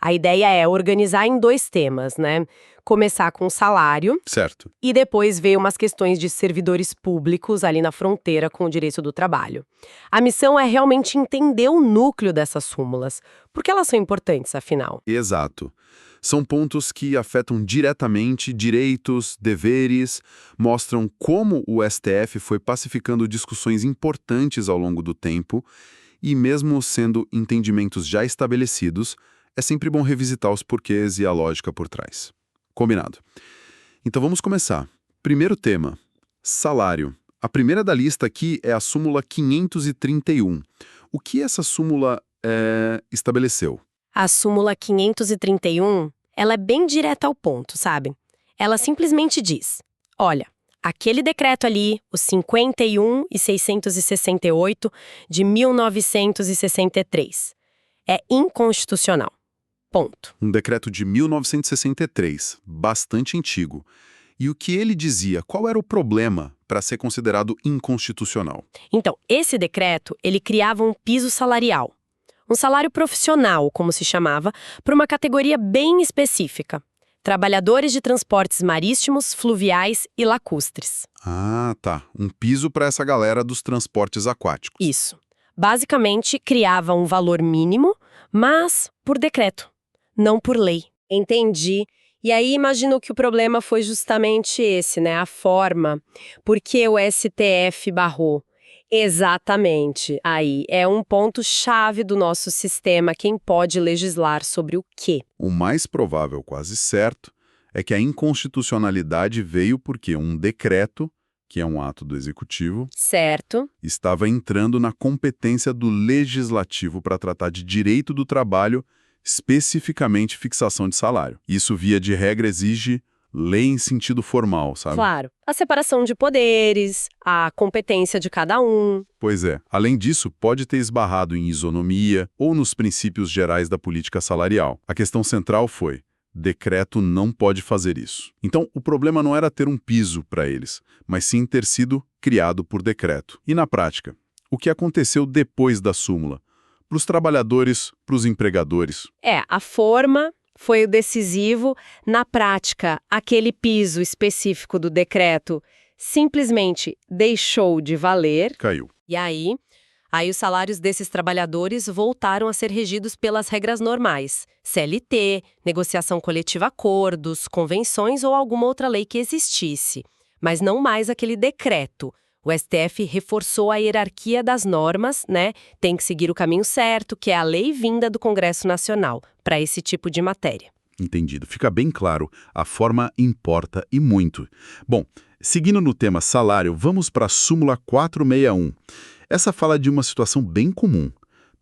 A ideia é organizar em 2 temas, né? Começar com o salário Certo. e depois ver umas questões de servidores públicos ali na fronteira com o direito do trabalho. A missão é realmente entender o núcleo dessas súmulas, porque elas são importantes, afinal. Exato. São pontos que afetam diretamente direitos, deveres, mostram como o STF foi pacificando discussões importantes ao longo do tempo e, mesmo sendo entendimentos já estabelecidos, é sempre bom revisitar os porquês e a lógica por trás. Combinado. Então vamos começar. Primeiro tema, salário. A primeira da lista aqui é a súmula 531. O que essa súmula estabeleceu? A súmula 531, ela é bem direta ao ponto, sabe? Ela simplesmente diz, olha, aquele decreto ali, o 51 e 668 de 1963, é inconstitucional. Ponto. Um decreto de 1963, bastante antigo. E o que ele dizia? Qual era o problema para ser considerado inconstitucional? Então, esse decreto, ele criava um piso salarial. Um salário profissional, como se chamava, para uma categoria bem específica. Trabalhadores de transportes marítimos, fluviais e lacustres. Ah, tá. Um piso para essa galera dos transportes aquáticos. Isso. Basicamente, criava um valor mínimo, mas por decreto, não por lei. Entendi. E aí imagino que o problema foi justamente esse, né? A forma. Porque o STF barrou. Exatamente. Aí é um ponto-chave do nosso sistema, quem pode legislar sobre o quê. O mais provável, quase certo, é que a inconstitucionalidade veio porque um decreto, que é um ato do executivo, Certo. estava entrando na competência do legislativo para tratar de direito do trabalho, especificamente fixação de salário. Isso, via de regra, exige lei em sentido formal, sabe? Claro. A separação de poderes, a competência de cada um. Pois é. Além disso, pode ter esbarrado em isonomia ou nos princípios gerais da política salarial. A questão central foi: decreto não pode fazer isso. Então, o problema não era ter um piso para eles, mas sim ter sido criado por decreto. E na prática, o que aconteceu depois da súmula? Para os trabalhadores, para os empregadores. A forma foi o decisivo. Na prática, aquele piso específico do decreto simplesmente deixou de valer. Caiu. E aí os salários desses trabalhadores voltaram a ser regidos pelas regras normais. CLT, negociação coletiva, acordos, convenções ou alguma outra lei que existisse. Mas não mais aquele decreto. O STF reforçou a hierarquia das normas, né? Tem que seguir o caminho certo, que é a lei vinda do Congresso Nacional, para esse tipo de matéria. Entendido. Fica bem claro, a forma importa e muito. Bom, seguindo no tema salário, vamos para a súmula 461. Essa fala de uma situação bem comum: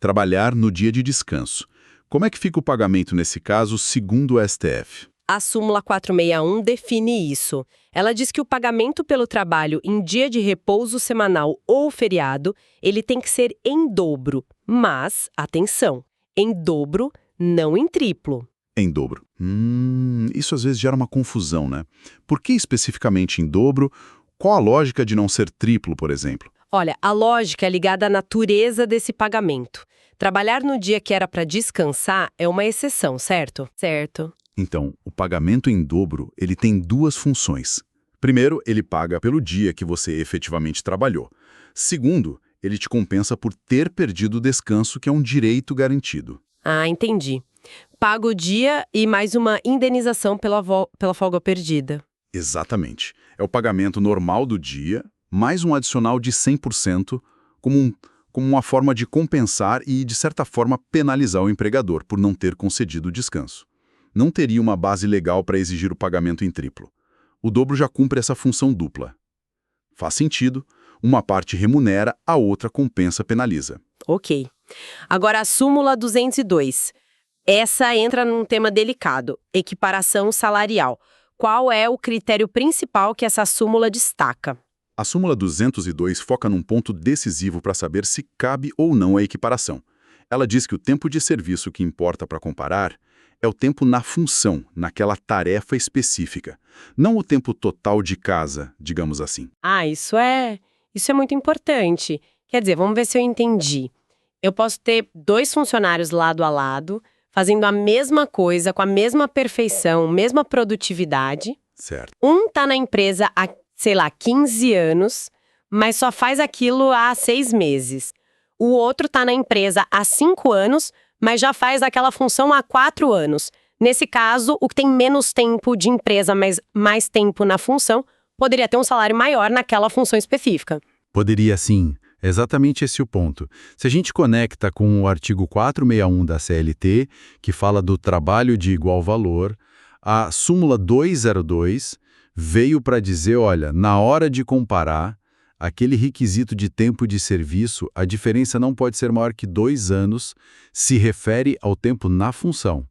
trabalhar no dia de descanso. Como é que fica o pagamento nesse caso, segundo o STF? A súmula 461 define isso. Ela diz que o pagamento pelo trabalho em dia de repouso semanal ou feriado, ele tem que ser em dobro. Mas, atenção, em dobro, não em triplo. Em dobro. Isso às vezes gera uma confusão, né? Por que especificamente em dobro? Qual a lógica de não ser triplo, por exemplo? Olha, a lógica é ligada à natureza desse pagamento. Trabalhar no dia que era para descansar é uma exceção, certo? Certo. Então, o pagamento em dobro, ele tem duas funções. Primeiro, ele paga pelo dia que você efetivamente trabalhou. Segundo, ele te compensa por ter perdido o descanso, que é um direito garantido. Ah, entendi. Paga o dia e mais uma indenização pela folga perdida. Exatamente. É o pagamento normal do dia, mais um adicional de 100%, como uma forma de compensar e, de certa forma, penalizar o empregador por não ter concedido o descanso. Não teria uma base legal para exigir o pagamento em triplo. O dobro já cumpre essa função dupla. Faz sentido, uma parte remunera, a outra compensa, penaliza. Ok. Agora a súmula 202. Essa entra num tema delicado: equiparação salarial. Qual é o critério principal que essa súmula destaca? A súmula 202 foca num ponto decisivo para saber se cabe ou não a equiparação. Ela diz que o tempo de serviço que importa para comparar é o tempo na função, naquela tarefa específica, não o tempo total de casa, digamos assim. Isso é muito importante. Quer dizer, vamos ver se eu entendi. Eu posso ter 2 funcionários lado a lado, fazendo a mesma coisa, com a mesma perfeição, mesma produtividade. Certo. Um tá na empresa há, 15 anos, mas só faz aquilo há 6 meses. O outro tá na empresa há 5 anos, mas já faz aquela função há 4 anos. Nesse caso, o que tem menos tempo de empresa, mas mais tempo na função, poderia ter um salário maior naquela função específica. Poderia sim. É exatamente esse o ponto. Se a gente conecta com o artigo 461 da CLT, que fala do trabalho de igual valor, a súmula 202 veio para dizer, olha, na hora de comparar aquele requisito de tempo de serviço, a diferença não pode ser maior que 2 anos, se refere ao tempo na função,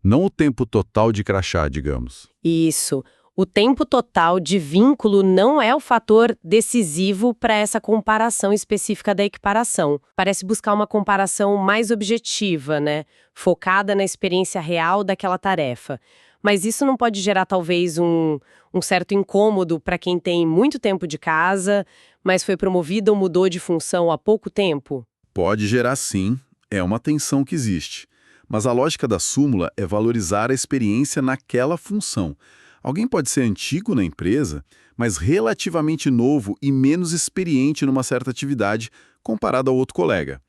não o tempo total de crachá, digamos. Isso. O tempo total de vínculo não é o fator decisivo para essa comparação específica da equiparação. Parece buscar uma comparação mais objetiva, né? Focada na experiência real daquela tarefa. Mas isso não pode gerar, talvez, um certo incômodo para quem tem muito tempo de casa, mas foi promovido ou mudou de função há pouco tempo? Pode gerar sim, é uma tensão que existe. Mas a lógica da súmula é valorizar a experiência naquela função. Alguém pode ser antigo na empresa, mas relativamente novo e menos experiente numa certa atividade comparado ao outro colega.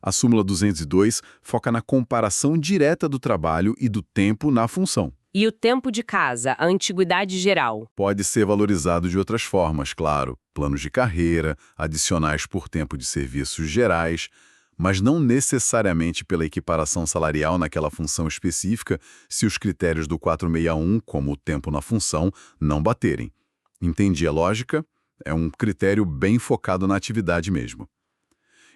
A súmula 202 foca na comparação direta do trabalho e do tempo na função. E o tempo de casa, a antiguidade geral? Pode ser valorizado de outras formas, claro. Planos de carreira, adicionais por tempo de serviços gerais. mas não necessariamente pela equiparação salarial naquela função específica se os critérios do 461, como o tempo na função, não baterem. Entendi a lógica? É um critério bem focado na atividade mesmo.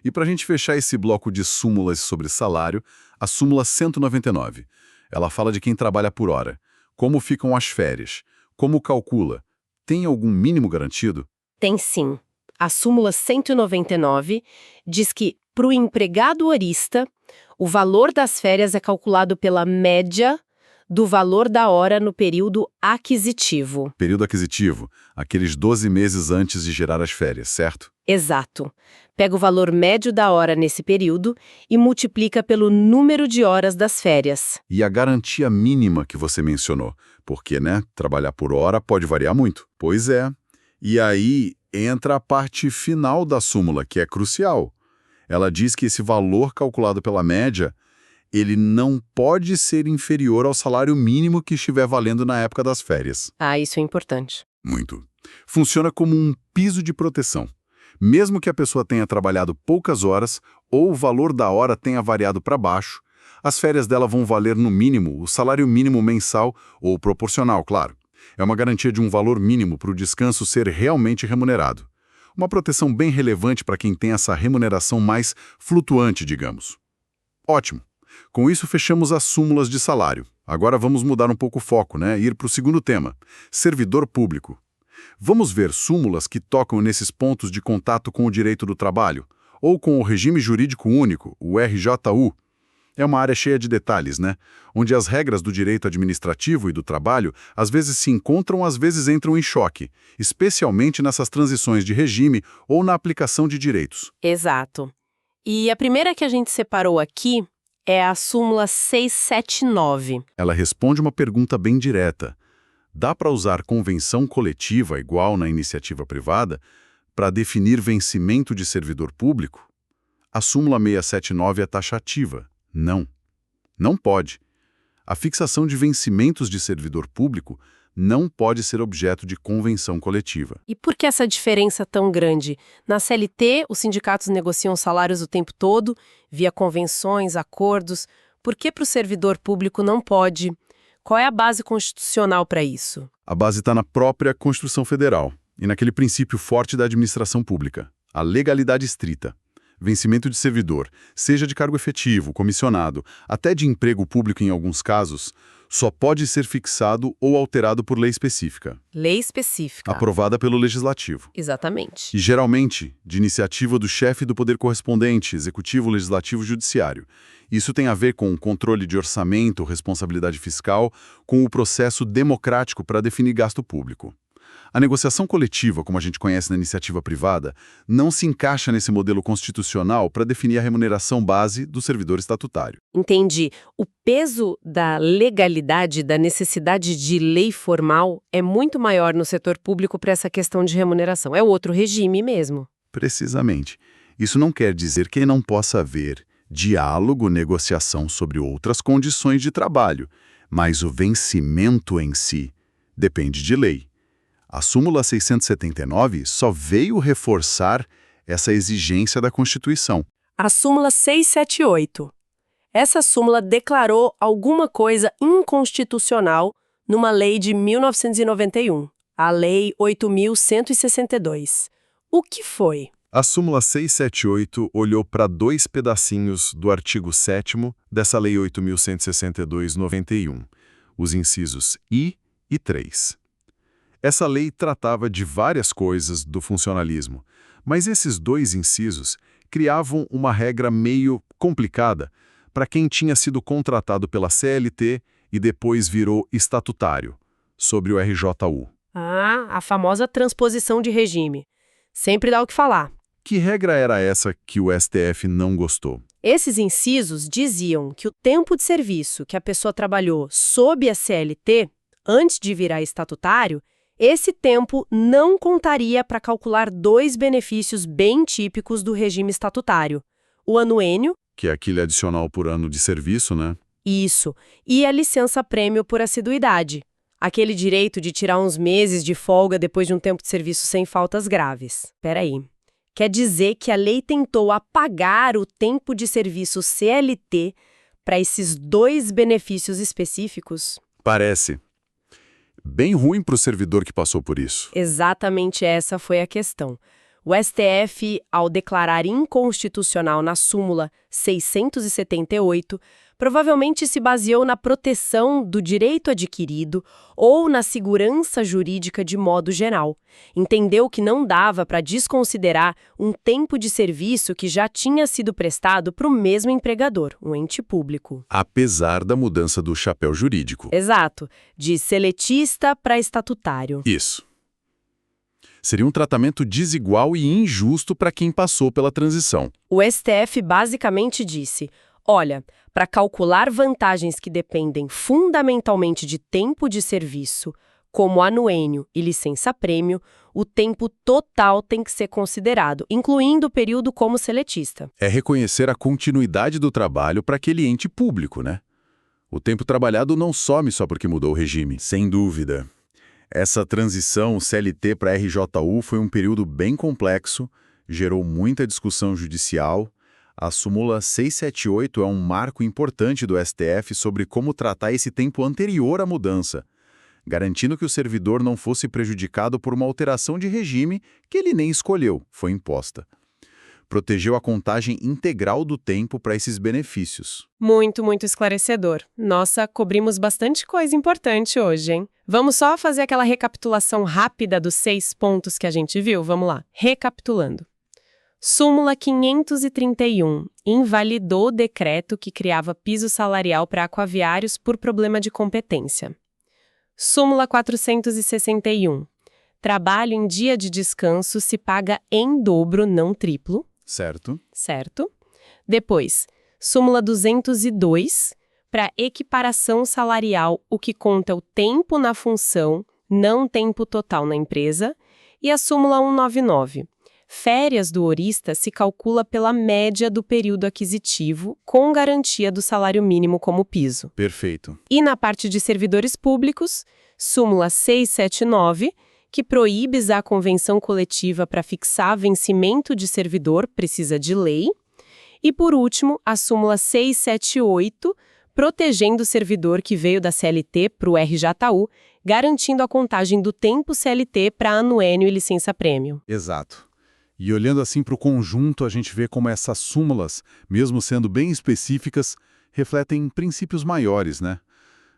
E para a gente fechar esse bloco de súmulas sobre salário, a súmula 199. Ela fala de quem trabalha por hora. Como ficam as férias? Como calcula? Tem algum mínimo garantido? Tem sim. A súmula 199 diz que, para o empregado horista, o valor das férias é calculado pela média do valor da hora no período aquisitivo. Período aquisitivo, aqueles 12 meses antes de gerar as férias, certo? Exato. Pega o valor médio da hora nesse período e multiplica pelo número de horas das férias. E a garantia mínima que você mencionou, porque, trabalhar por hora pode variar muito. Pois é. E aí entra a parte final da súmula, que é crucial. Ela diz que esse valor calculado pela média, ele não pode ser inferior ao salário mínimo que estiver valendo na época das férias. Ah, isso é importante. Muito. Funciona como um piso de proteção. Mesmo que a pessoa tenha trabalhado poucas horas ou o valor da hora tenha variado para baixo, as férias dela vão valer no mínimo o salário mínimo mensal ou proporcional, claro. É uma garantia de um valor mínimo para o descanso ser realmente remunerado. Uma proteção bem relevante para quem tem essa remuneração mais flutuante, digamos. Ótimo. Com isso, fechamos as súmulas de salário. Agora vamos mudar um pouco o foco, e ir para o segundo tema, servidor público. Vamos ver súmulas que tocam nesses pontos de contato com o direito do trabalho, ou com o regime jurídico único, o RJU. É uma área cheia de detalhes, onde as regras do direito administrativo e do trabalho às vezes se encontram, às vezes entram em choque, especialmente nessas transições de regime ou na aplicação de direitos. Exato. E a primeira que a gente separou aqui é a súmula 679. Ela responde uma pergunta bem direta. Dá para usar convenção coletiva igual na iniciativa privada para definir vencimento de servidor público? A súmula 679 é taxativa. Não. Não pode. A fixação de vencimentos de servidor público não pode ser objeto de convenção coletiva. E por que essa diferença tão grande? Na CLT, os sindicatos negociam salários o tempo todo, via convenções, acordos. Por que para o servidor público não pode? Qual é a base constitucional para isso? A base está na própria Constituição Federal e naquele princípio forte da administração pública, a legalidade estrita. Vencimento de servidor, seja de cargo efetivo, comissionado, até de emprego público em alguns casos, só pode ser fixado ou alterado por lei específica. Lei específica. Aprovada pelo Legislativo. Exatamente. E, geralmente, de iniciativa do chefe do poder correspondente, executivo, legislativo, judiciário. Isso tem a ver com o controle de orçamento, responsabilidade fiscal, com o processo democrático para definir gasto público. A negociação coletiva, como a gente conhece na iniciativa privada, não se encaixa nesse modelo constitucional para definir a remuneração base do servidor estatutário. Entendi. O peso da legalidade, da necessidade de lei formal, é muito maior no setor público para essa questão de remuneração. É outro regime mesmo. Precisamente. Isso não quer dizer que não possa haver diálogo, negociação sobre outras condições de trabalho, mas o vencimento em si depende de lei. A súmula 679 só veio reforçar essa exigência da Constituição. A súmula 678. Essa súmula declarou alguma coisa inconstitucional numa lei de 1991, a Lei 8.162. O que foi? A súmula 678 olhou para dois pedacinhos do artigo 7º dessa Lei 8.162/91, os incisos I e 3. Essa lei tratava de várias coisas do funcionalismo, mas esses dois incisos criavam uma regra meio complicada para quem tinha sido contratado pela CLT e depois virou estatutário, sobre o RJU. Ah, a famosa transposição de regime. Sempre dá o que falar. Que regra era essa que o STF não gostou? Esses incisos diziam que o tempo de serviço que a pessoa trabalhou sob a CLT, antes de virar estatutário, esse tempo não contaria para calcular dois benefícios bem típicos do regime estatutário. O anuênio, Que é aquele adicional por ano de serviço, isso, e a licença-prêmio por assiduidade, aquele direito de tirar uns meses de folga depois de um tempo de serviço sem faltas graves. Peraí, Quer dizer que a lei tentou apagar o tempo de serviço CLT para esses dois benefícios específicos? Parece. Bem ruim para o servidor que passou por isso. Exatamente essa foi a questão. O STF, ao declarar inconstitucional na súmula 678, provavelmente se baseou na proteção do direito adquirido ou na segurança jurídica de modo geral. Entendeu que não dava para desconsiderar um tempo de serviço que já tinha sido prestado para o mesmo empregador, um ente público. Apesar da mudança do chapéu jurídico. Exato, de seletista para estatutário. Isso. Seria um tratamento desigual e injusto para quem passou pela transição. O STF basicamente disse: olha, para calcular vantagens que dependem fundamentalmente de tempo de serviço, como anuênio e licença-prêmio, o tempo total tem que ser considerado, incluindo o período como seletista. É reconhecer a continuidade do trabalho para aquele ente público, né? O tempo trabalhado não some só porque mudou o regime, sem dúvida. Essa transição CLT para RJU foi um período bem complexo, gerou muita discussão judicial. A súmula 678 é um marco importante do STF sobre como tratar esse tempo anterior à mudança, garantindo que o servidor não fosse prejudicado por uma alteração de regime que ele nem escolheu, foi imposta. Protegeu a contagem integral do tempo para esses benefícios. Muito, muito esclarecedor. Nossa, cobrimos bastante coisa importante hoje, hein? Vamos só fazer aquela recapitulação rápida dos 6 pontos que a gente viu? Vamos lá. Recapitulando. Súmula 531 invalidou o decreto que criava piso salarial para aquaviários por problema de competência. Súmula 461. Trabalho em dia de descanso se paga em dobro, não triplo. Certo. Certo. Depois, súmula 202, para equiparação salarial, o que conta o tempo na função, não tempo total na empresa. E a súmula 199, férias do horista se calcula pela média do período aquisitivo, com garantia do salário mínimo como piso. Perfeito. E na parte de servidores públicos, súmula 679, que proíbe usar a convenção coletiva para fixar vencimento de servidor, precisa de lei. E, por último, a súmula 678, protegendo o servidor que veio da CLT para o RJU, garantindo a contagem do tempo CLT para anuênio e licença-prêmio. Exato. E olhando assim para o conjunto, a gente vê como essas súmulas, mesmo sendo bem específicas, refletem princípios maiores, né?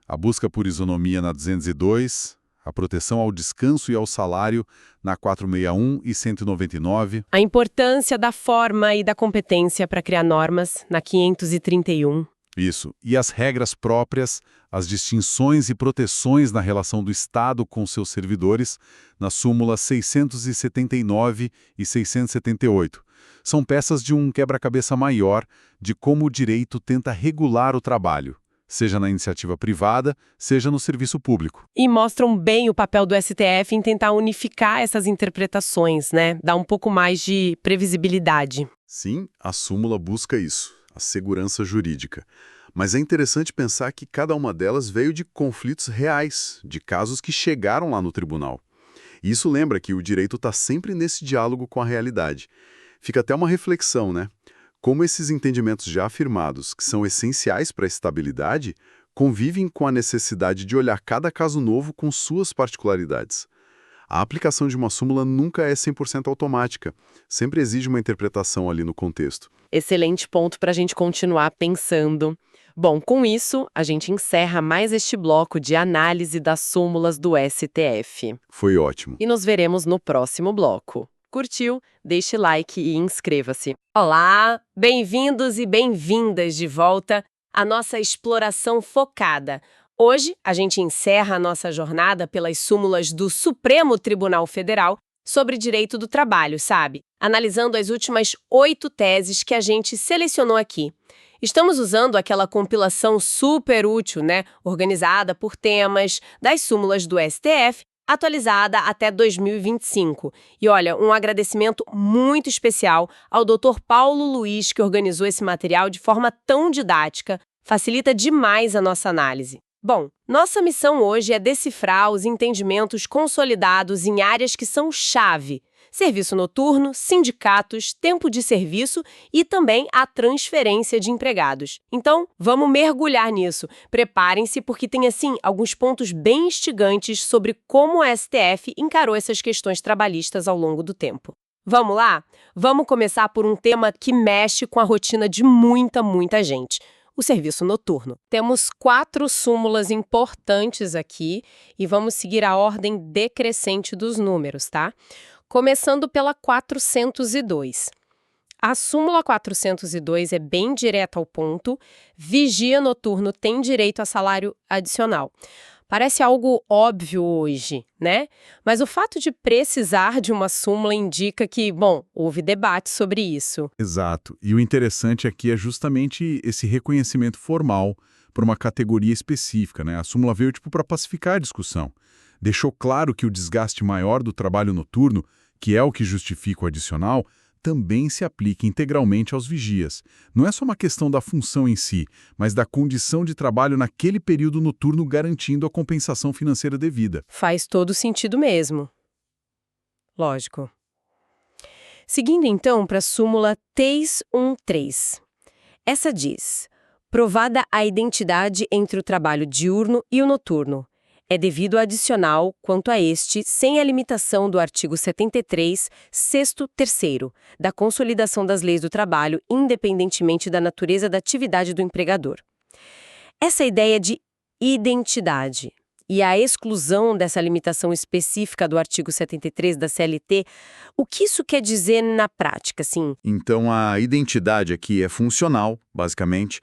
A busca por isonomia na 202, a proteção ao descanso e ao salário na 461 e 199. A importância da forma e da competência para criar normas na 531. Isso. E as regras próprias, as distinções e proteções na relação do Estado com seus servidores na súmula 679 e 678. São peças de um quebra-cabeça maior de como o direito tenta regular o trabalho, seja na iniciativa privada, seja no serviço público. E mostram bem o papel do STF em tentar unificar essas interpretações, né? Dar um pouco mais de previsibilidade. Sim, a súmula busca isso, a segurança jurídica. Mas é interessante pensar que cada uma delas veio de conflitos reais, de casos que chegaram lá no tribunal. E isso lembra que o direito está sempre nesse diálogo com a realidade. Fica até uma reflexão, né? Como esses entendimentos já afirmados, que são essenciais para a estabilidade, convivem com a necessidade de olhar cada caso novo com suas particularidades. A aplicação de uma súmula nunca é 100% automática, sempre exige uma interpretação ali no contexto. Excelente ponto para a gente continuar pensando. Bom, com isso, a gente encerra mais este bloco de análise das súmulas do STF. Foi ótimo. E nos veremos no próximo bloco. Curtiu? Deixe like e inscreva-se. Olá, bem-vindos e bem-vindas de volta à nossa exploração focada. Hoje, a gente encerra a nossa jornada pelas súmulas do Supremo Tribunal Federal sobre direito do trabalho, sabe? Analisando as últimas 8 teses que a gente selecionou aqui. Estamos usando aquela compilação super útil, né? Organizada por temas das súmulas do STF, atualizada até 2025. E olha, um agradecimento muito especial ao Dr. Paulo Luiz, que organizou esse material de forma tão didática, facilita demais a nossa análise. Bom, nossa missão hoje é decifrar os entendimentos consolidados em áreas que são chave, serviço noturno, sindicatos, tempo de serviço e também a transferência de empregados. Então, vamos mergulhar nisso. Preparem-se porque tem, assim, alguns pontos bem instigantes sobre como o STF encarou essas questões trabalhistas ao longo do tempo. Vamos lá? Vamos começar por um tema que mexe com a rotina de muita gente. O serviço noturno. Temos 4 súmulas importantes aqui e vamos seguir a ordem decrescente dos números, tá? Começando pela 402. A súmula 402 é bem direta ao ponto. Vigia noturno tem direito a salário adicional. Parece algo óbvio hoje, né? Mas o fato de precisar de uma súmula indica que, bom, houve debate sobre isso. Exato. E o interessante aqui é justamente esse reconhecimento formal por uma categoria específica, né? A súmula veio para pacificar a discussão. Deixou claro que o desgaste maior do trabalho noturno, que é o que justifica o adicional, também se aplica integralmente aos vigias. Não é só uma questão da função em si, mas da condição de trabalho naquele período noturno garantindo a compensação financeira devida. Faz todo sentido mesmo. Lógico. Seguindo então para a súmula 313. Essa diz: provada a identidade entre o trabalho diurno e o noturno. É devido adicional quanto a este, sem a limitação do artigo 73, sexto terceiro, da Consolidação das Leis do Trabalho, independentemente da natureza da atividade do empregador. Essa ideia de identidade e a exclusão dessa limitação específica do artigo 73 da CLT, o que isso quer dizer na prática, assim? Então, a identidade aqui é funcional, basicamente.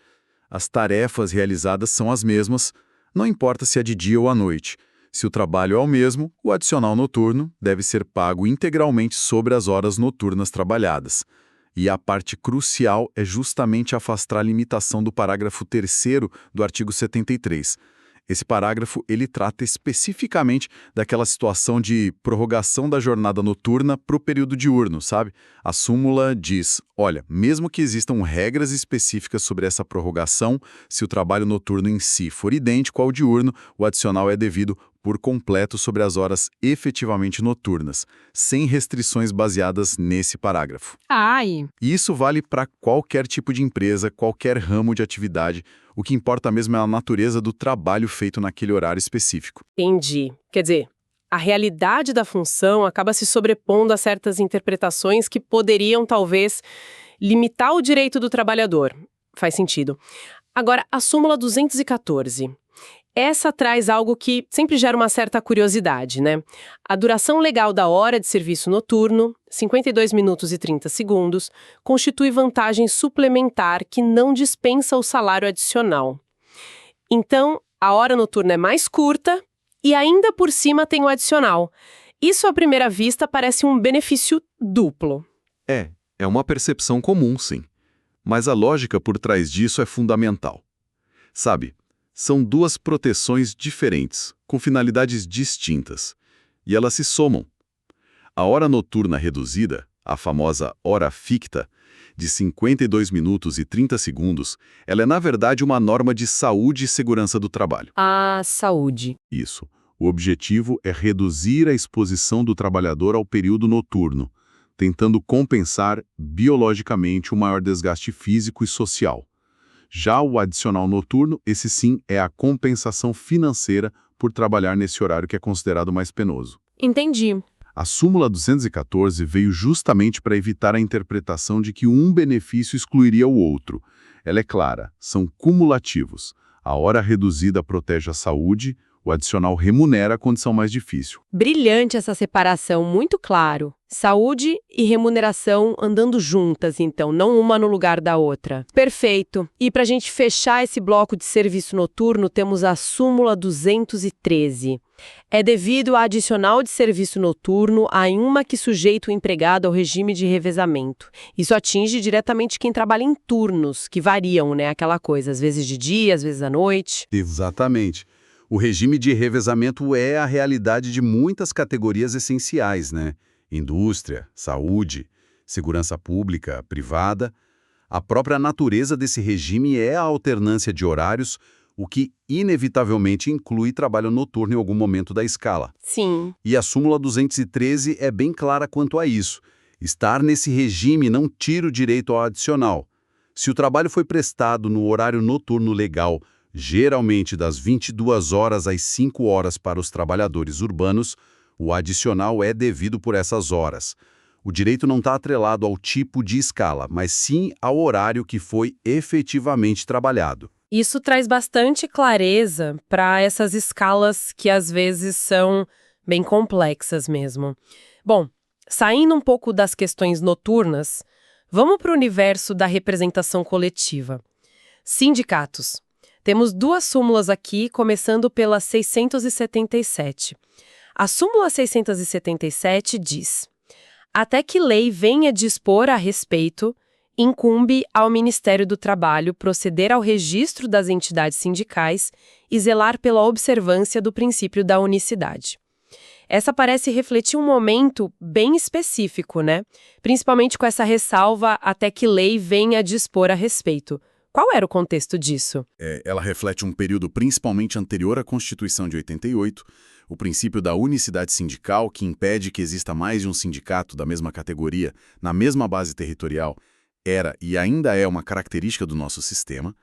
As tarefas realizadas são as mesmas, não importa se é de dia ou à noite. Se o trabalho é o mesmo, o adicional noturno deve ser pago integralmente sobre as horas noturnas trabalhadas. E a parte crucial é justamente afastar a limitação do parágrafo 3º do artigo 73. Esse parágrafo, ele trata especificamente daquela situação de prorrogação da jornada noturna para o período diurno, sabe? A súmula diz, olha, mesmo que existam regras específicas sobre essa prorrogação, se o trabalho noturno em si for idêntico ao diurno, o adicional é devido por completo sobre as horas efetivamente noturnas, sem restrições baseadas nesse parágrafo. Ai! E isso vale para qualquer tipo de empresa, qualquer ramo de atividade. O que importa mesmo é a natureza do trabalho feito naquele horário específico. Entendi. Quer dizer, a realidade da função acaba se sobrepondo a certas interpretações que poderiam, talvez, limitar o direito do trabalhador. Faz sentido. Agora, a súmula 214. Essa traz algo que sempre gera uma certa curiosidade, né? A duração legal da hora de serviço noturno, 52 minutos e 30 segundos, constitui vantagem suplementar que não dispensa o salário adicional. Então, a hora noturna é mais curta e ainda por cima tem o adicional. Isso, à primeira vista, parece um benefício duplo. É uma percepção comum, sim. Mas a lógica por trás disso é fundamental. Sabe, são duas proteções diferentes, com finalidades distintas, e elas se somam. A hora noturna reduzida, a famosa hora ficta, de 52 minutos e 30 segundos, ela é, na verdade, uma norma de saúde e segurança do trabalho. Ah, saúde. Isso. O objetivo é reduzir a exposição do trabalhador ao período noturno, tentando compensar biologicamente o maior desgaste físico e social. Já o adicional noturno, esse sim é a compensação financeira por trabalhar nesse horário que é considerado mais penoso. Entendi. A súmula 214 veio justamente para evitar a interpretação de que um benefício excluiria o outro. Ela é clara, são cumulativos. A hora reduzida protege a saúde, o adicional remunera a condição mais difícil. Brilhante essa separação, muito claro. Saúde e remuneração andando juntas, então, não uma no lugar da outra. Perfeito. E para a gente fechar esse bloco de serviço noturno, temos a súmula 213. É devido a adicional de serviço noturno a uma que sujeita o empregado ao regime de revezamento. Isso atinge diretamente quem trabalha em turnos, que variam, né? Aquela coisa, às vezes de dia, às vezes à noite. Exatamente. O regime de revezamento é a realidade de muitas categorias essenciais, né? Indústria, saúde, segurança pública, privada. A própria natureza desse regime é a alternância de horários, o que inevitavelmente inclui trabalho noturno em algum momento da escala. Sim. E a súmula 213 é bem clara quanto a isso. Estar nesse regime não tira o direito ao adicional. Se o trabalho foi prestado no horário noturno legal, geralmente das 22 horas às 5 horas para os trabalhadores urbanos, o adicional é devido por essas horas. O direito não está atrelado ao tipo de escala, mas sim ao horário que foi efetivamente trabalhado. Isso traz bastante clareza para essas escalas que às vezes são bem complexas mesmo. Bom, saindo um pouco das questões noturnas, vamos para o universo da representação coletiva. Sindicatos. Temos duas súmulas aqui, começando pela 677. A súmula 677 diz: até que lei venha dispor a respeito, incumbe ao Ministério do Trabalho proceder ao registro das entidades sindicais e zelar pela observância do princípio da unicidade. Essa parece refletir um momento bem específico, né? Principalmente com essa ressalva até que lei venha dispor a respeito. Qual era o contexto disso? Ela reflete um período principalmente anterior à Constituição de 88, o princípio da unicidade sindical, que impede que exista mais de um sindicato da mesma categoria, na mesma base territorial, era e ainda é uma característica do nosso sistema.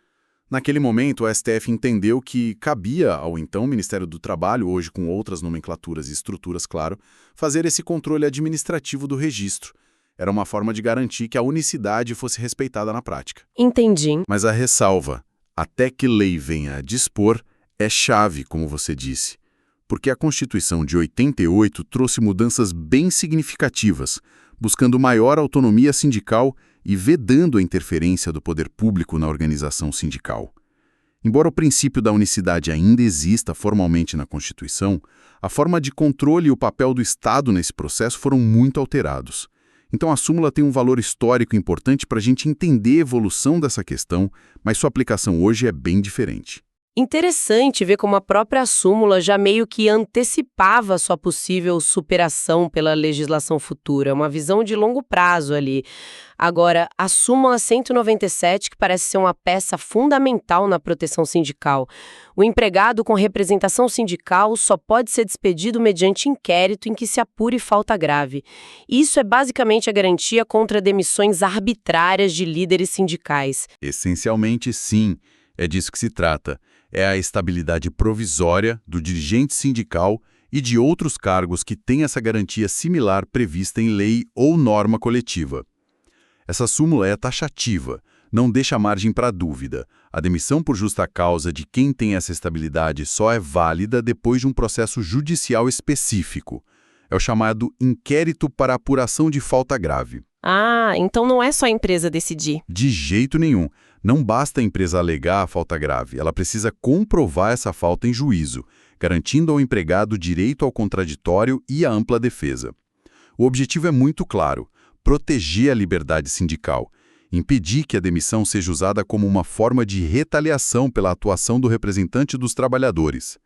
Naquele momento, o STF entendeu que cabia ao então Ministério do Trabalho, hoje com outras nomenclaturas e estruturas, claro, fazer esse controle administrativo do registro. Era uma forma de garantir que a unicidade fosse respeitada na prática. Entendi. Mas a ressalva, até que lei venha a dispor, é chave, como você disse. Porque a Constituição de 88 trouxe mudanças bem significativas, buscando maior autonomia sindical e vedando a interferência do poder público na organização sindical. Embora o princípio da unicidade ainda exista formalmente na Constituição, a forma de controle e o papel do Estado nesse processo foram muito alterados. Então a súmula tem um valor histórico importante para a gente entender a evolução dessa questão, mas sua aplicação hoje é bem diferente. Interessante ver como a própria súmula já meio que antecipava sua possível superação pela legislação futura, uma visão de longo prazo ali. Agora, a súmula 197, que parece ser uma peça fundamental na proteção sindical. O empregado com representação sindical só pode ser despedido mediante inquérito em que se apure falta grave. Isso é basicamente a garantia contra demissões arbitrárias de líderes sindicais. Essencialmente, sim, é disso que se trata. É a estabilidade provisória do dirigente sindical e de outros cargos que têm essa garantia similar prevista em lei ou norma coletiva. Essa súmula é taxativa, não deixa margem para dúvida. A demissão por justa causa de quem tem essa estabilidade só é válida depois de um processo judicial específico. É o chamado inquérito para apuração de falta grave. Ah, então não é só a empresa decidir. De jeito nenhum. Não basta a empresa alegar a falta grave, ela precisa comprovar essa falta em juízo, garantindo ao empregado direito ao contraditório e à ampla defesa. O objetivo é muito claro: proteger a liberdade sindical, impedir que a demissão seja usada como uma forma de retaliação pela atuação do representante dos trabalhadores.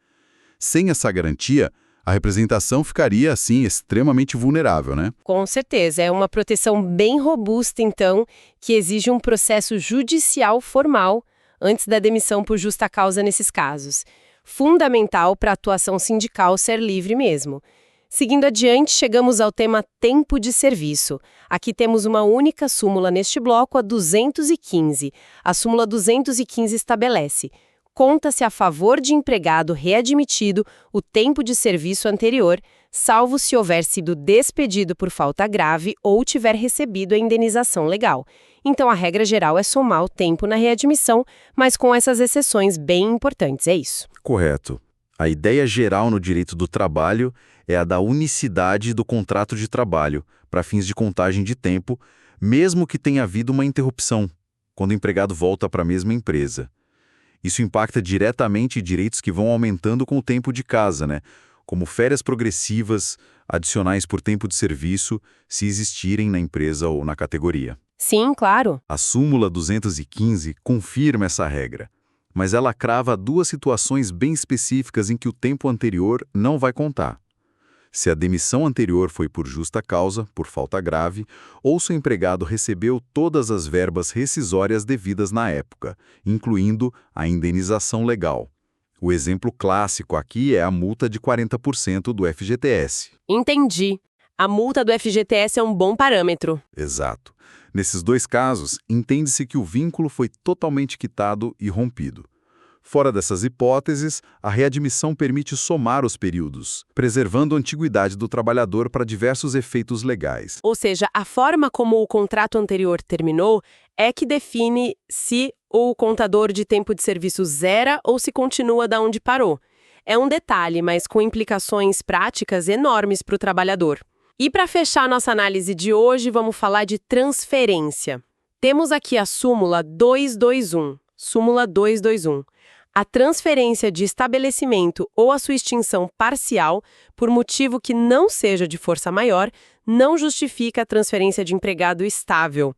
Sem essa garantia, a representação ficaria, assim, extremamente vulnerável, né? Com certeza, é uma proteção bem robusta, então, que exige um processo judicial formal antes da demissão por justa causa nesses casos. Fundamental para a atuação sindical ser livre mesmo. Seguindo adiante, chegamos ao tema tempo de serviço. Aqui temos uma única súmula neste bloco, a 215. A súmula 215 estabelece: conta-se a favor de empregado readmitido o tempo de serviço anterior, salvo se houver sido despedido por falta grave ou tiver recebido a indenização legal. Então, a regra geral é somar o tempo na readmissão, mas com essas exceções bem importantes, é isso. Correto. A ideia geral no direito do trabalho é a da unicidade do contrato de trabalho, para fins de contagem de tempo, mesmo que tenha havido uma interrupção, quando o empregado volta para a mesma empresa. Isso impacta diretamente direitos que vão aumentando com o tempo de casa, né? Como férias progressivas, adicionais por tempo de serviço, se existirem na empresa ou na categoria. Sim, claro. A súmula 215 confirma essa regra, mas ela crava duas situações bem específicas em que o tempo anterior não vai contar. se a demissão anterior foi por justa causa, por falta grave, ou se o empregado recebeu todas as verbas rescisórias devidas na época, incluindo a indenização legal. O exemplo clássico aqui é a multa de 40% do FGTS. Entendi. A multa do FGTS é um bom parâmetro. Exato. Nesses dois casos, entende-se que o vínculo foi totalmente quitado e rompido. Fora dessas hipóteses, a readmissão permite somar os períodos, preservando a antiguidade do trabalhador para diversos efeitos legais. Ou seja, a forma como o contrato anterior terminou é que define se o contador de tempo de serviço zera ou se continua da onde parou. É um detalhe, mas com implicações práticas enormes para o trabalhador. E para fechar nossa análise de hoje, vamos falar de transferência. Temos aqui a súmula 221. Súmula 221. A transferência de estabelecimento ou a sua extinção parcial, por motivo que não seja de força maior, não justifica a transferência de empregado estável.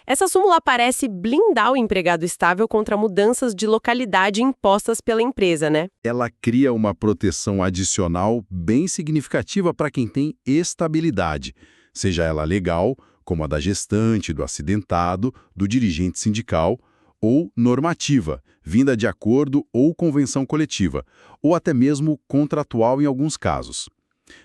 Essa súmula parece blindar o empregado estável contra mudanças de localidade impostas pela empresa, né? Ela cria uma proteção adicional bem significativa para quem tem estabilidade, seja ela legal, como a da gestante, do acidentado, do dirigente sindical, ou normativa, vinda de acordo ou convenção coletiva, ou até mesmo contratual em alguns casos.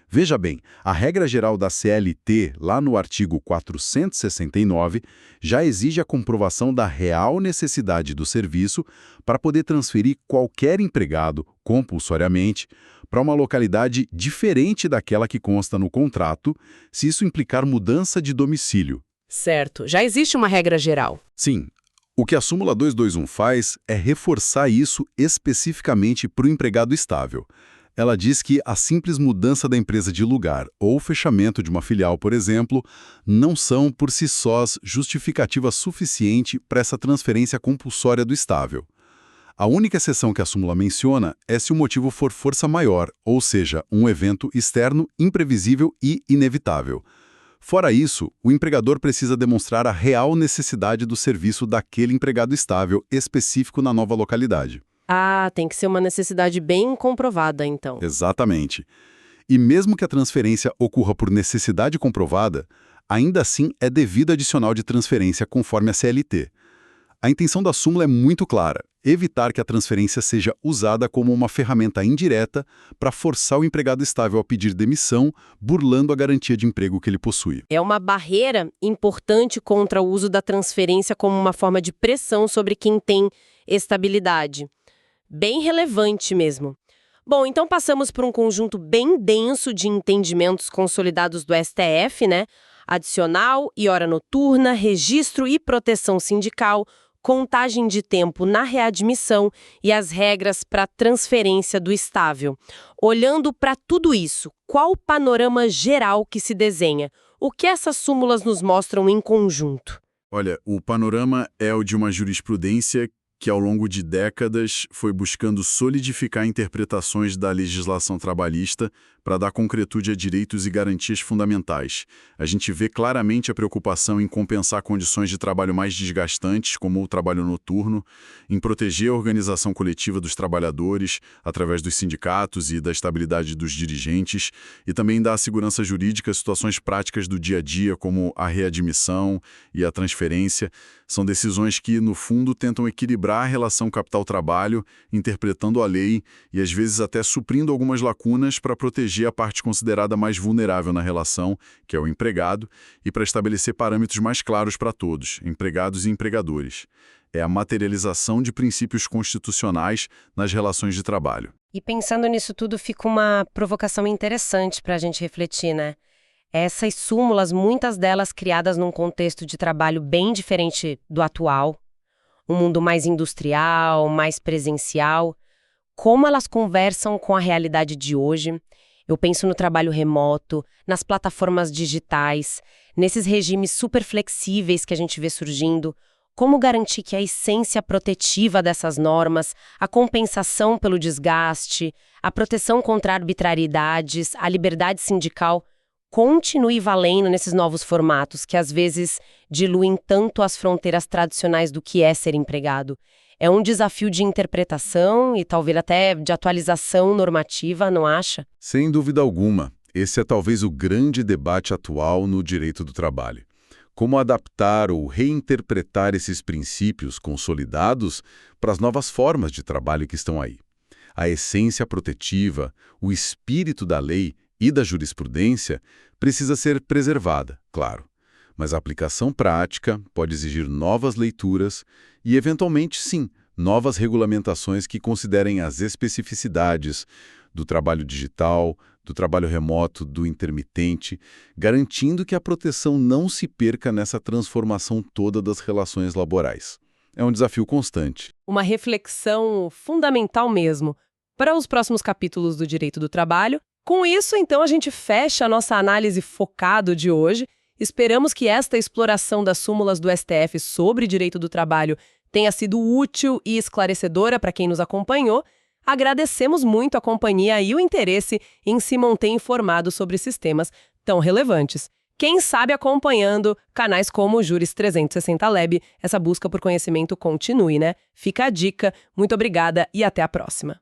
Veja bem, a regra geral da CLT, lá no artigo 469, já exige a comprovação da real necessidade do serviço para poder transferir qualquer empregado, compulsoriamente, para uma localidade diferente daquela que consta no contrato, se isso implicar mudança de domicílio. Certo, já existe uma regra geral. Sim. O que a súmula 221 faz é reforçar isso especificamente para o empregado estável. Ela diz que a simples mudança da empresa de lugar ou fechamento de uma filial, por exemplo, não são por si sós justificativa suficiente para essa transferência compulsória do estável. A única exceção que a súmula menciona é se o motivo for força maior, ou seja, um evento externo imprevisível e inevitável. Fora isso, o empregador precisa demonstrar a real necessidade do serviço daquele empregado estável específico na nova localidade. Ah, tem que ser uma necessidade bem comprovada, então. Exatamente. E mesmo que a transferência ocorra por necessidade comprovada, ainda assim é devido adicional de transferência conforme a CLT. A intenção da súmula é muito clara: evitar que a transferência seja usada como uma ferramenta indireta para forçar o empregado estável a pedir demissão, burlando a garantia de emprego que ele possui. É uma barreira importante contra o uso da transferência como uma forma de pressão sobre quem tem estabilidade. Bem relevante mesmo. Bom, então passamos por um conjunto bem denso de entendimentos consolidados do STF, né? Adicional e hora noturna, registro e proteção sindical, contagem de tempo na readmissão e as regras para transferência do estável. Olhando para tudo isso, qual o panorama geral que se desenha? O que essas súmulas nos mostram em conjunto? Olha, o panorama é o de uma jurisprudência que ao longo de décadas foi buscando solidificar interpretações da legislação trabalhista para dar concretude a direitos e garantias fundamentais. A gente vê claramente a preocupação em compensar condições de trabalho mais desgastantes, como o trabalho noturno, em proteger a organização coletiva dos trabalhadores, através dos sindicatos e da estabilidade dos dirigentes, e também dar segurança jurídica a situações práticas do dia a dia, como a readmissão e a transferência. São decisões que, no fundo, tentam equilibrar a relação capital-trabalho, interpretando a lei e, às vezes, até suprindo algumas lacunas para proteger a parte considerada mais vulnerável na relação, que é o empregado, e para estabelecer parâmetros mais claros para todos, empregados e empregadores. É a materialização de princípios constitucionais nas relações de trabalho. E pensando nisso tudo, fica uma provocação interessante para a gente refletir, né? Essas súmulas, muitas delas criadas num contexto de trabalho bem diferente do atual, um mundo mais industrial, mais presencial, como elas conversam com a realidade de hoje. Eu penso no trabalho remoto, nas plataformas digitais, nesses regimes super flexíveis que a gente vê surgindo. Como garantir que a essência protetiva dessas normas, a compensação pelo desgaste, a proteção contra arbitrariedades, a liberdade sindical continue valendo nesses novos formatos que às vezes diluem tanto as fronteiras tradicionais do que é ser empregado. É um desafio de interpretação e talvez até de atualização normativa, não acha? Sem dúvida alguma. Esse é talvez o grande debate atual no direito do trabalho. Como adaptar ou reinterpretar esses princípios consolidados para as novas formas de trabalho que estão aí. A essência protetiva, o espírito da lei e da jurisprudência precisa ser preservada, claro. Mas a aplicação prática pode exigir novas leituras e, eventualmente, sim, novas regulamentações que considerem as especificidades do trabalho digital, do trabalho remoto, do intermitente, garantindo que a proteção não se perca nessa transformação toda das relações laborais. É um desafio constante. Uma reflexão fundamental mesmo para os próximos capítulos do Direito do Trabalho. Com isso, então, a gente fecha a nossa análise focado de hoje. Esperamos que esta exploração das súmulas do STF sobre direito do trabalho tenha sido útil e esclarecedora para quem nos acompanhou. Agradecemos muito a companhia e o interesse em se manter informado sobre esses temas tão relevantes. Quem sabe acompanhando canais como o Juris 360 Lab, essa busca por conhecimento continue, né? Fica a dica, muito obrigada e até a próxima.